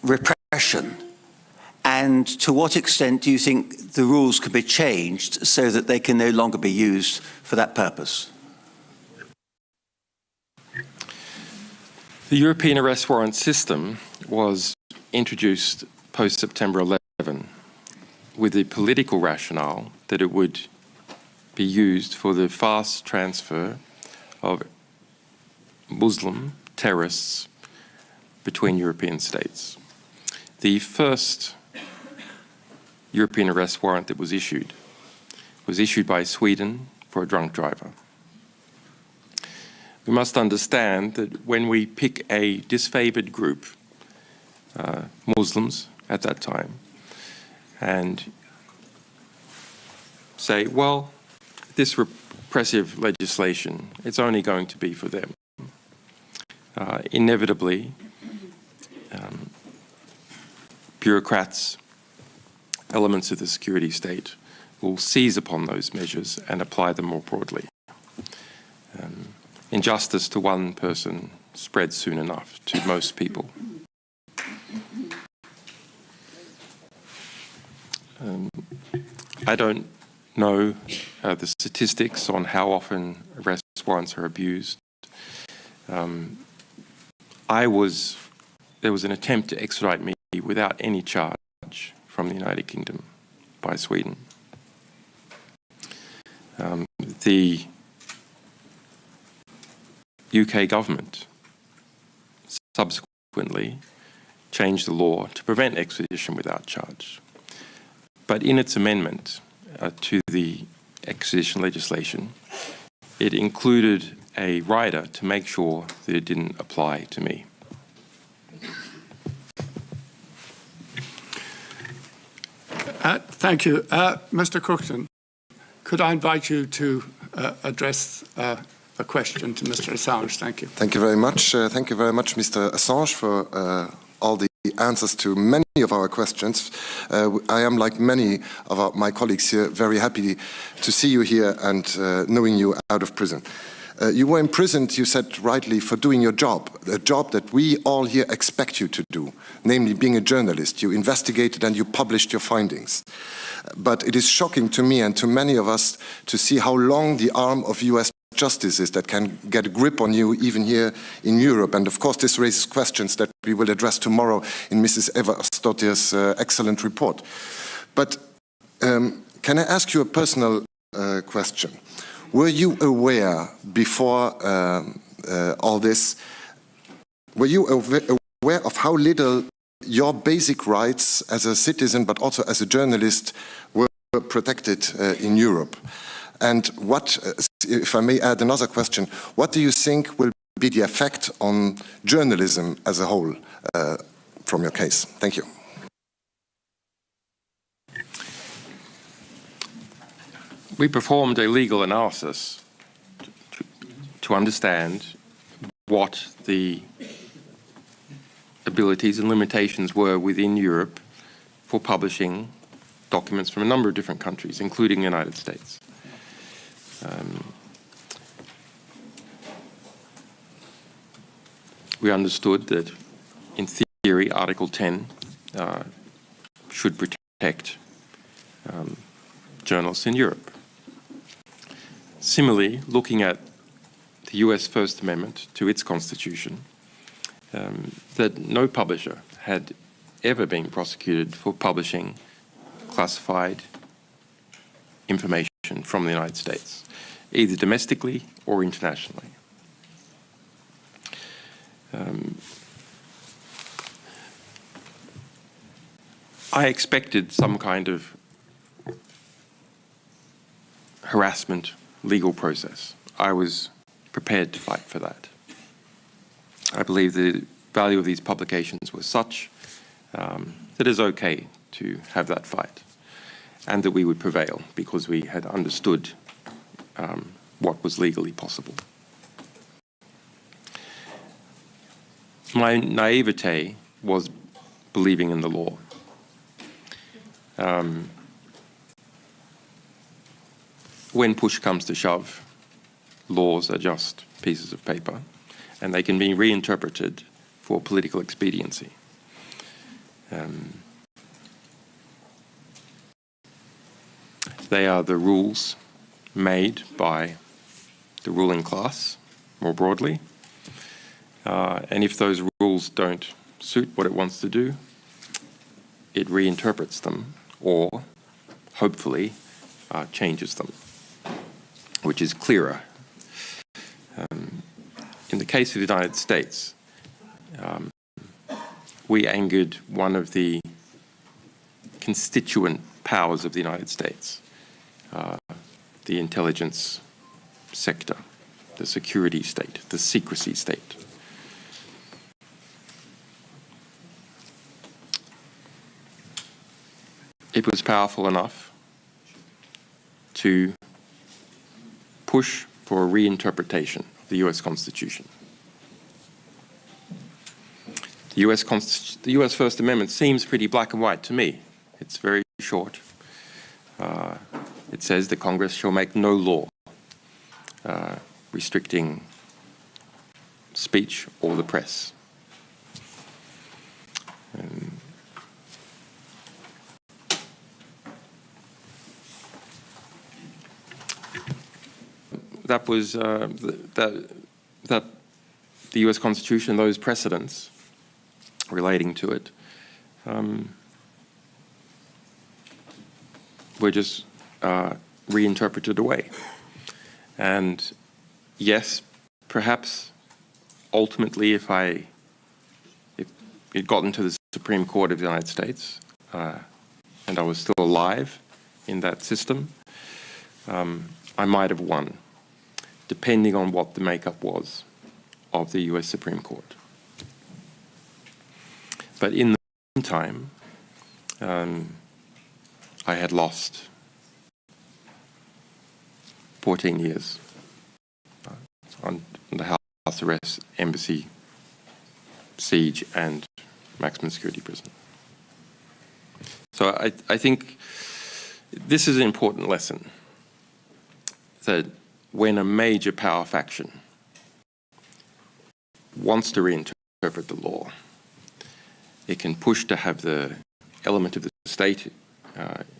repression? And to what extent do you think the rules can be changed so that they can no longer be used for that purpose? The European arrest warrant system was introduced post-September 11 with the political rationale that it would be used for the fast transfer of Muslim terrorists between European states. The first European arrest warrant that was issued by Sweden for a drunk driver. We must understand that when we pick a disfavored group, Muslims at that time, and say, well, this repressive legislation, it's only going to be for them. Inevitably, bureaucrats, elements of the security state will seize upon those measures and apply them more broadly. Injustice to one person spreads soon enough to most people. I don't know the statistics on how often arrest warrants are abused. There was an attempt to extradite me without any charge from the United Kingdom by Sweden. The UK government subsequently changed the law to prevent extradition without charge. But in its amendment to the extradition legislation, it included a rider to make sure that it didn't apply to me. Thank you. Mr. Crookston, could I invite you to address a question to Mr. Assange? Thank you. Thank you very much. Thank you very much, Mr. Assange, for all the answers to many of our questions. I am, like many of my colleagues here, very happy to see you here and knowing you out of prison. You were imprisoned, you said rightly, for doing your job, a job that we all here expect you to do, namely being a journalist. You investigated and you published your findings. But it is shocking to me and to many of us to see how long the arm of US justice is that can get a grip on you even here in Europe. And of course this raises questions that we will address tomorrow in Mrs. Eva Stottir's excellent report. But can I ask you a personal question? Were you aware before all this, were you aware of how little your basic rights as a citizen but also as a journalist were protected in Europe? And what, if I may add another question, what do you think will be the effect on journalism as a whole from your case? Thank you. We performed a legal analysis to understand what the abilities and limitations were within Europe for publishing documents from a number of different countries, including the United States. We understood that, in theory, Article 10 should protect journalists in Europe. Similarly, looking at the US First Amendment to its constitution, that no publisher had ever been prosecuted for publishing classified information from the United States, either domestically or internationally. I expected some kind of harassment legal process. I was prepared to fight for that. I believe the value of these publications was such that it is okay to have that fight, and that we would prevail because we had understood what was legally possible. My naivete was believing in the law. When push comes to shove, laws are just pieces of paper, and they can be reinterpreted for political expediency. They are the rules made by the ruling class, more broadly, and if those rules don't suit what it wants to do, it reinterprets them or, hopefully, changes them, which is clearer. In the case of the United States, we angered one of the constituent powers of the United States, the intelligence sector, the security state, the secrecy state. It was powerful enough to push for a reinterpretation of the US Constitution. The US First Amendment seems pretty black and white to me. It's very short. It says the Congress shall make no law restricting speech or the press. That was that the US Constitution, those precedents relating to it, were just reinterpreted away. And yes, perhaps ultimately, if it got into the Supreme Court of the United States and I was still alive in that system, I might have won, depending on what the makeup was of the US Supreme Court. But in the meantime, I had lost 14 years on the house arrest, embassy, siege, and maximum security prison. So I think this is an important lesson, that when a major power faction wants to reinterpret the law, it can push to have the element of the state,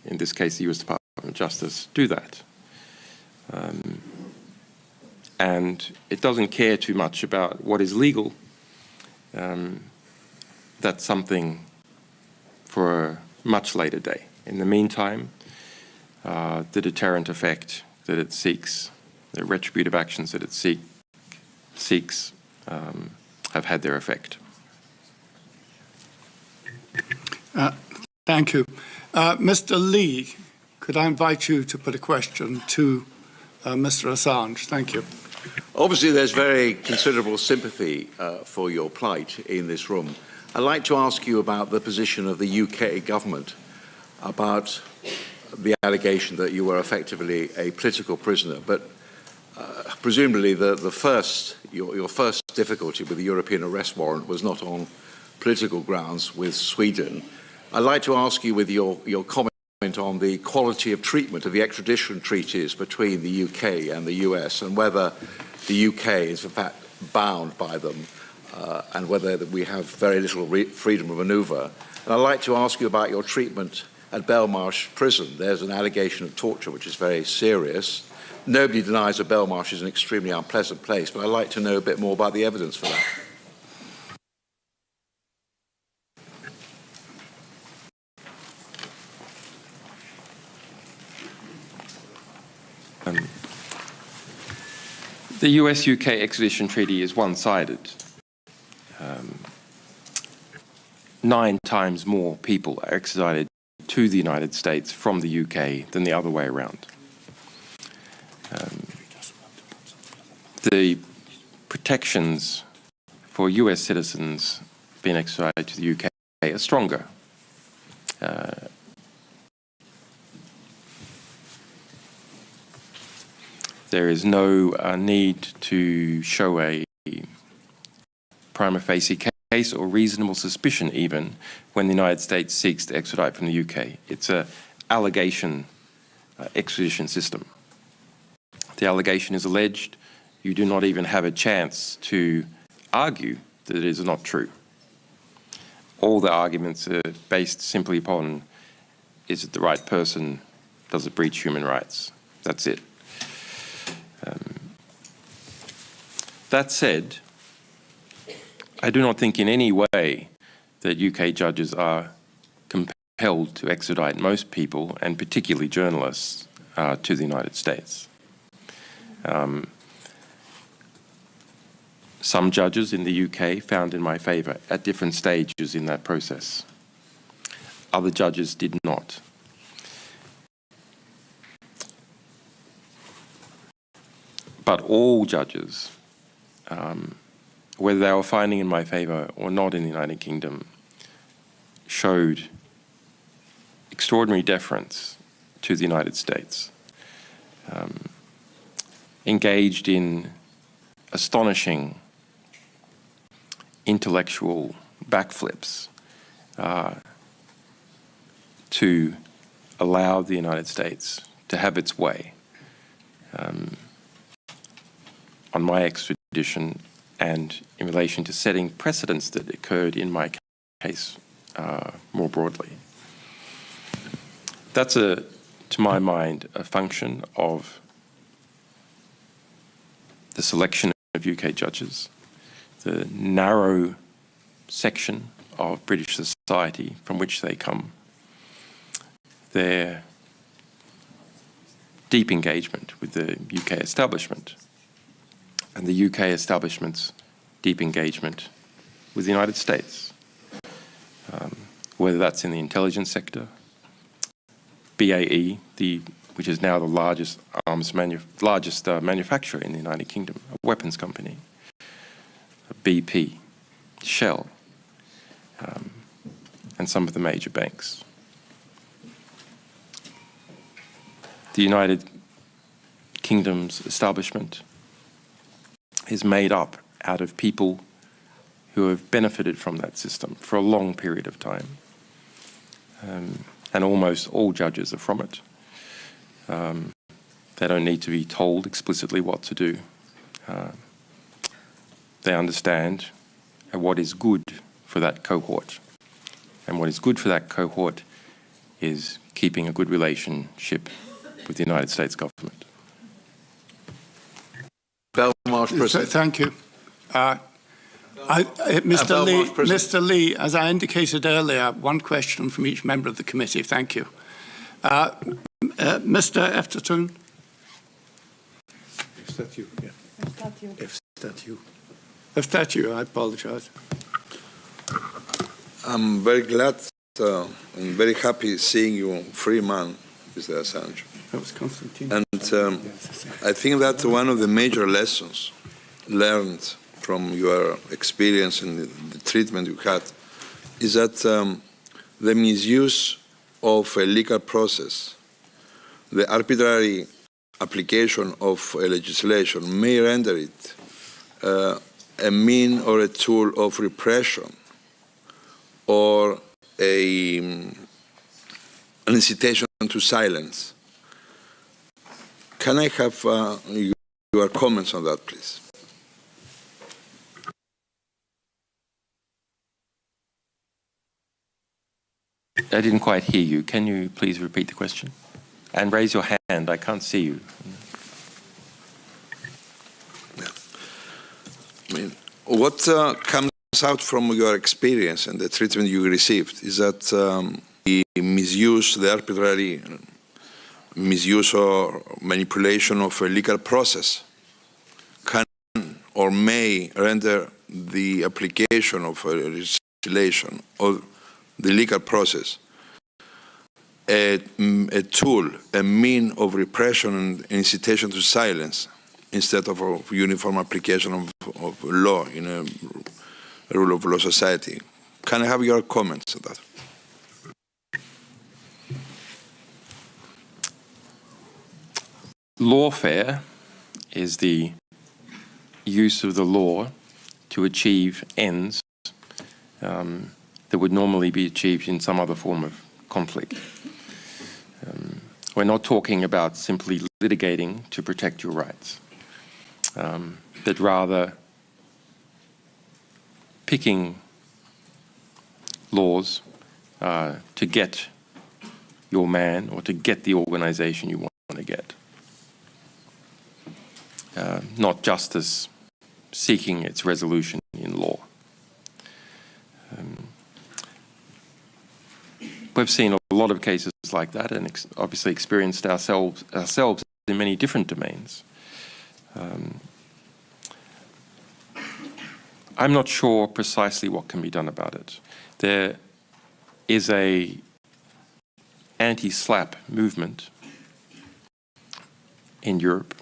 in this case the US Department of Justice, do that. And it doesn't care too much about what is legal. That's something for a much later day. In the meantime, the deterrent effect that it seeks the retributive actions that it seeks have had their effect. Thank you. Mr. Lee, could I invite you to put a question to Mr. Assange? Thank you. Obviously, there's very considerable sympathy for your plight in this room. I'd like to ask you about the position of the UK government about the allegation that you were effectively a political prisoner. But presumably, your first difficulty with the European arrest warrant was not on political grounds with Sweden. I'd like to ask you with your comment on the quality of treatment of the extradition treaties between the UK and the US, and whether the UK is in fact bound by them, and whether we have very little freedom of manoeuvre. And I'd like to ask you about your treatment at Belmarsh prison. There's an allegation of torture which is very serious. Nobody denies that Belmarsh is an extremely unpleasant place, but I'd like to know a bit more about the evidence for that. The US-UK extradition treaty is one-sided. 9 times more people are extradited to the United States from the UK than the other way around. The protections for US citizens being extradited to the UK are stronger. There is no need to show a prima facie case or reasonable suspicion even when the United States seeks to extradite from the UK. It's an allegation extradition system. The allegation is alleged. You do not even have a chance to argue that it is not true. All the arguments are based simply upon, is it the right person? Does it breach human rights? That's it. That said, I do not think in any way that UK judges are compelled to extradite most people, and particularly journalists, to the United States. Some judges in the UK found in my favour at different stages in that process. Other judges did not. But all judges, whether they were finding in my favour or not in the United Kingdom, showed extraordinary deference to the United States, engaged in astonishing intellectual backflips to allow the United States to have its way on my extradition and in relation to setting precedents that occurred in my case more broadly. That's, to my mind, a function of the selection of UK judges, the narrow section of British society from which they come, their deep engagement with the UK establishment, and the UK establishment's deep engagement with the United States, whether that's in the intelligence sector, BAE, which is now the largest manufacturer in the United Kingdom, a weapons company, BP, Shell, and some of the major banks. The United Kingdom's establishment is made up out of people who have benefited from that system for a long period of time. And almost all judges are from it. They don't need to be told explicitly what to do. They understand what is good for that cohort. And what is good for that cohort is keeping a good relationship with the United States government. Belmarsh prison. Thank you. Mr. Lee, as I indicated earlier, one question from each member of the committee. Thank you. Mr. Efterton. Statue, yeah. A statue, I apologize. I'm very glad and very happy seeing you free man, Mr. Assange. That was Constantine. And I think that one of the major lessons learned from your experience and the treatment you had is that the misuse of a legal process, the arbitrary application of a legislation may render it a mean or a tool of repression or an incitation to silence. Can I have your comments on that, please? I didn't quite hear you. Can you please repeat the question? And raise your hand. I can't see you. I mean, what comes out from your experience and the treatment you received is that the misuse, the arbitrary misuse or manipulation of a legal process can or may render the application of a legislation or the legal process a tool, a mean of repression and incitation to silence instead of a uniform application of law in a rule of law society. Can I have your comments on that? Lawfare is the use of the law to achieve ends that would normally be achieved in some other form of conflict. We're not talking about simply litigating to protect your rights, but rather picking laws to get your man or to get the organization you want to get. Not justice seeking its resolution in law. We've seen a lot of cases like that and obviously experienced ourselves in many different domains. I'm not sure precisely what can be done about it. There is a anti-SLAPP movement in Europe,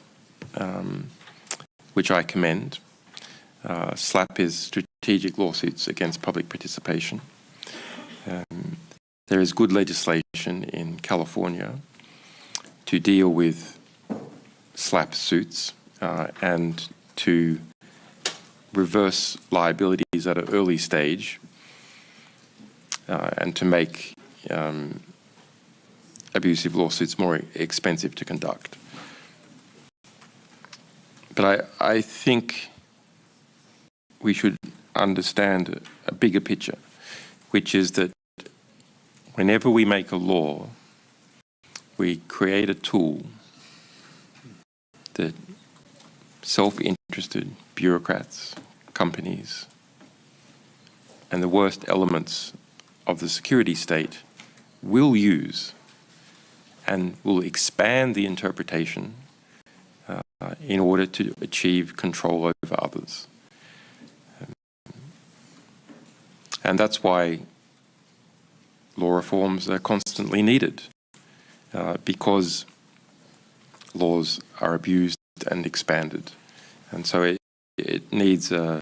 which I commend. SLAPP is strategic lawsuits against public participation. There is good legislation in California to deal with SLAPP suits and to reverse liabilities at an early stage and to make abusive lawsuits more expensive to conduct. But I think we should understand a bigger picture, which is that whenever we make a law, we create a tool that self-interested bureaucrats, companies, and the worst elements of the security state will use and will expand the interpretation in order to achieve control over others. And that's why law reforms are constantly needed, because laws are abused and expanded. And so it needs a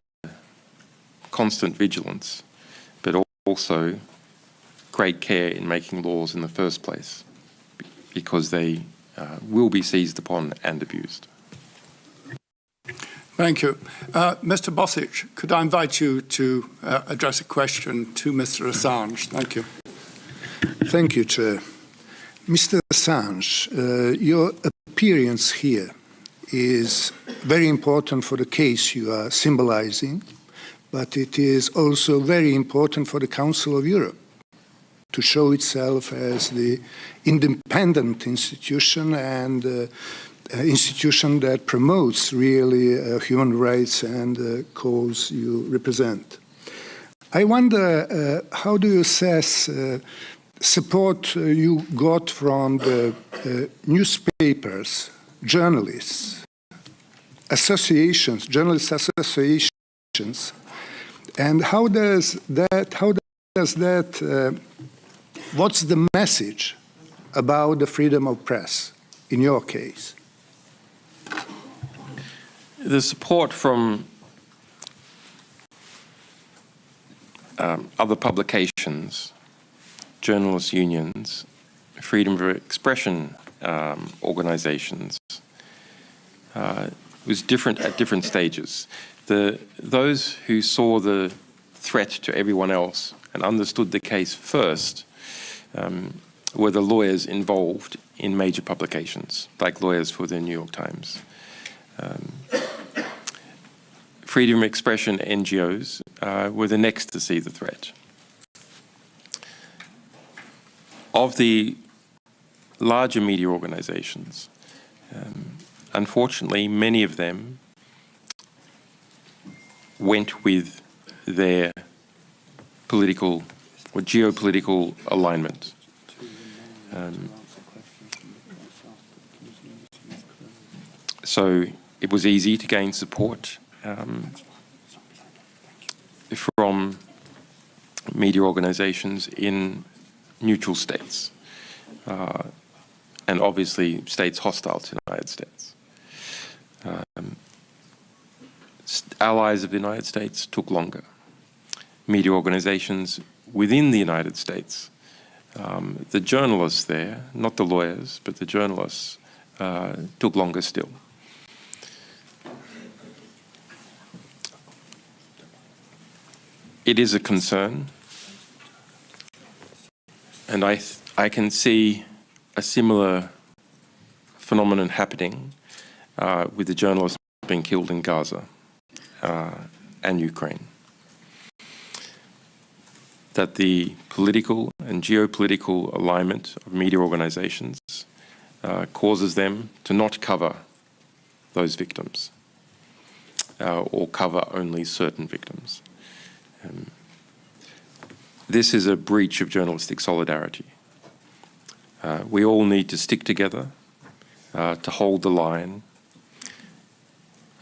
constant vigilance, but also great care in making laws in the first place, because they will be seized upon and abused. Thank you. Mr. Bosic, could I invite you to address a question to Mr. Assange? Thank you. Thank you, Chair. Mr. Assange, your appearance here is very important for the case you are symbolizing, but it is also very important for the Council of Europe to show itself as the independent institution and institution that promotes really human rights and the cause you represent. I wonder, how do you assess support you got from the newspapers, journalists, associations, journalist associations, and how does that, what's the message about the freedom of press in your case? The support from other publications, journalist unions, freedom of expression organizations was different at different stages. Those who saw the threat to everyone else and understood the case first were the lawyers involved in major publications, like lawyers for the New York Times. Freedom of expression NGOs were the next to see the threat. Of the larger media organizations, unfortunately, many of them went with their political or geopolitical alignment. So it was easy to gain support from media organizations in neutral states, and obviously states hostile to the United States. Allies of the United States took longer. Media organizations within the United States, the journalists there, not the lawyers, but the journalists, took longer still. It is a concern, and I can see a similar phenomenon happening with the journalists being killed in Gaza and Ukraine. That the political and geopolitical alignment of media organizations causes them to not cover those victims or cover only certain victims. This is a breach of journalistic solidarity. We all need to stick together to hold the line.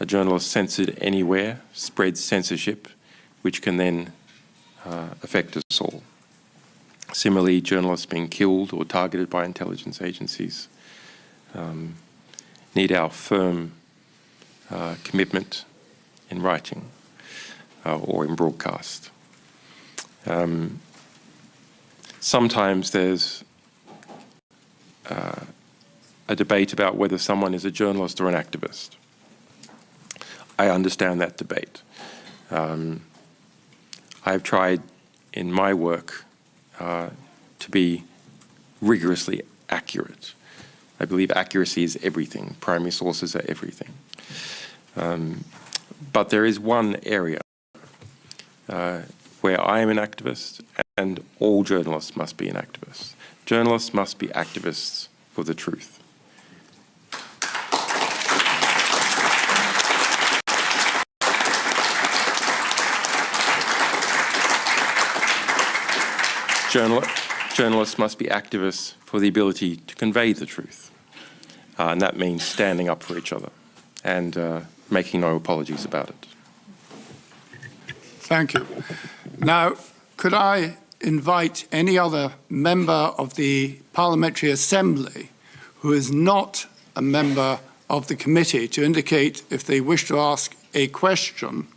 A journalist censored anywhere spreads censorship, which can then affect us all. Similarly, journalists being killed or targeted by intelligence agencies need our firm commitment in writing or in broadcast. Sometimes there's a debate about whether someone is a journalist or an activist. I understand that debate. I've tried in my work to be rigorously accurate. I believe accuracy is everything. Primary sources are everything. But there is one area where I am an activist and all journalists must be an activist. Journalists must be activists for the truth. Journalists must be activists for the ability to convey the truth. And that means standing up for each other and making no apologies about it. Thank you. Now, could I invite any other member of the Parliamentary Assembly who is not a member of the committee to indicate if they wish to ask a question?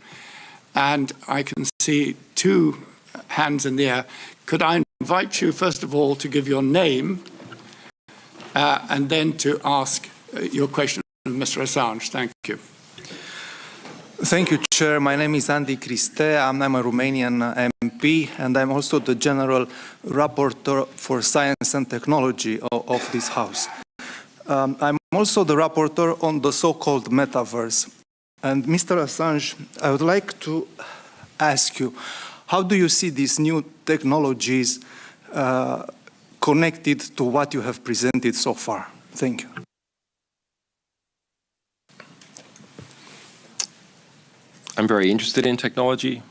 And I can see two hands in the air. Could I invite you, first of all, to give your name and then to ask your question of Mr. Assange. Thank you. Thank you, Chair. My name is Andy Cristea. I'm a Romanian MP, and I'm also the General Rapporteur for Science and Technology of this House. I'm also the Rapporteur on the so-called metaverse. And Mr. Assange, I would like to ask you, how do you see these new technologies connected to what you have presented so far? Thank you. I'm very interested in technology.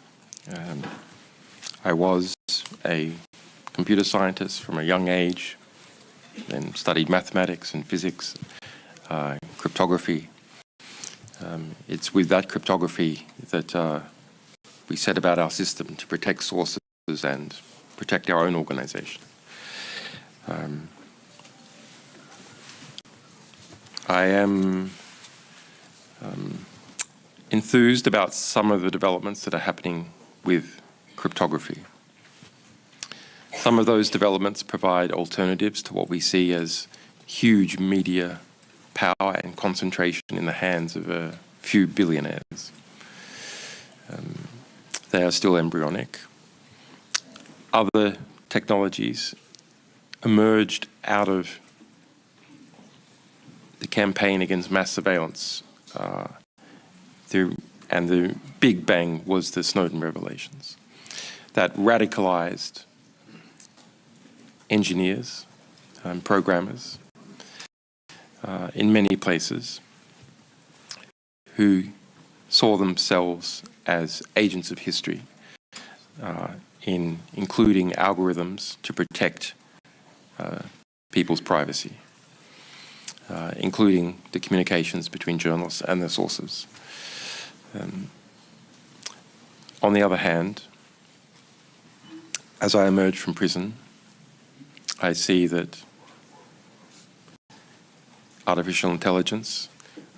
I was a computer scientist from a young age, then studied mathematics and physics, cryptography. It's with that cryptography that we set about our system to protect sources and protect our own organization. I am enthused about some of the developments that are happening with cryptography. Some of those developments provide alternatives to what we see as huge media power and concentration in the hands of a few billionaires. They are still embryonic. Other technologies emerged out of the campaign against mass surveillance, and the big bang was the Snowden revelations that radicalized engineers and programmers in many places who saw themselves as agents of history in including algorithms to protect people's privacy, including the communications between journalists and their sources. On the other hand, as I emerge from prison, I see that artificial intelligence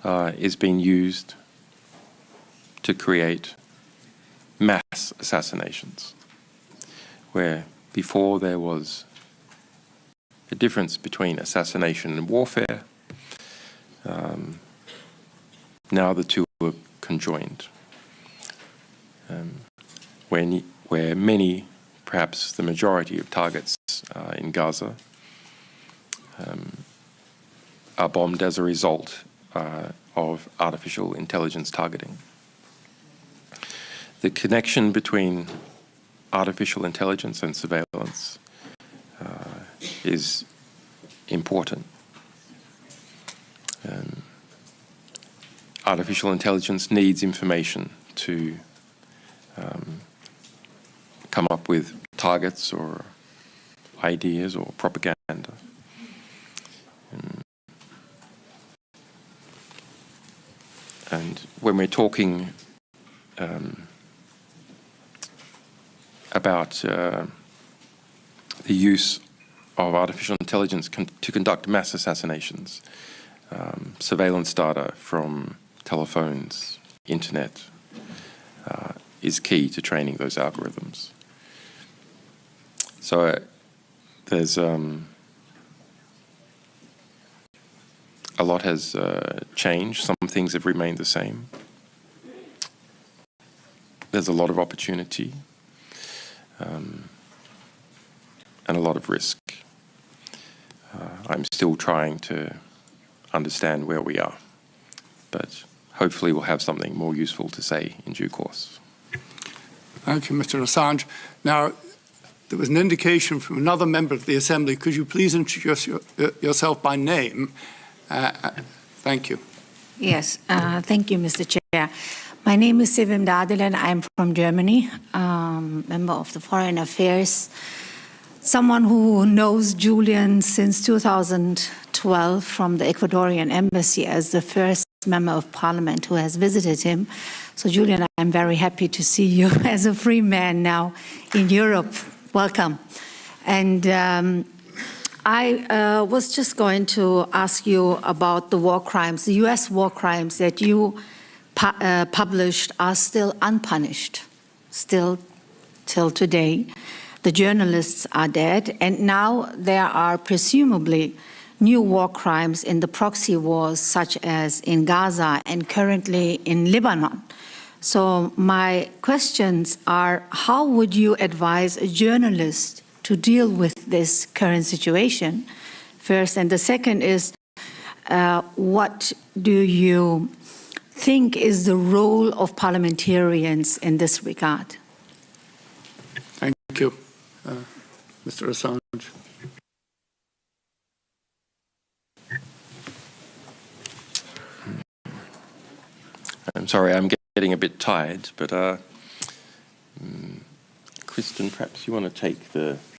is being used to create mass assassinations, where before there was a difference between assassination and warfare, now the two are conjoined, where many, perhaps the majority of targets in Gaza are bombed as a result of artificial intelligence targeting. The connection between artificial intelligence and surveillance is important. Artificial intelligence needs information to come up with targets or ideas or propaganda. And when we're talking about the use of artificial intelligence to conduct mass assassinations, surveillance data from telephones, internet, is key to training those algorithms. So there's a lot has changed. Some things have remained the same. There's a lot of opportunity and a lot of risk. I'm still trying to understand where we are, but hopefully we'll have something more useful to say in due course. Thank you, Mr. Assange. Now, there was an indication from another member of the Assembly. Could you please introduce yourself by name? Thank you. Yes, thank you, Mr. Chair. My name is Sevim Dadilen. I'm from Germany, member of the Foreign Affairs, someone who knows Julian since 2012 from the Ecuadorian embassy as the first member of parliament who has visited him. So Julian, I'm very happy to see you as a free man now in Europe. Welcome. And I was just going to ask you about the war crimes. The US war crimes that you published are still unpunished, still till today. The journalists are dead, and now there are presumably new war crimes in the proxy wars, such as in Gaza and currently in Lebanon. So my questions are, how would you advise a journalist to deal with this current situation, first? And the second is, what do you think is the role of parliamentarians in this regard? Thank you. Mr. Assange. I'm sorry, I'm getting a bit tired, but Kristen, perhaps you want to take the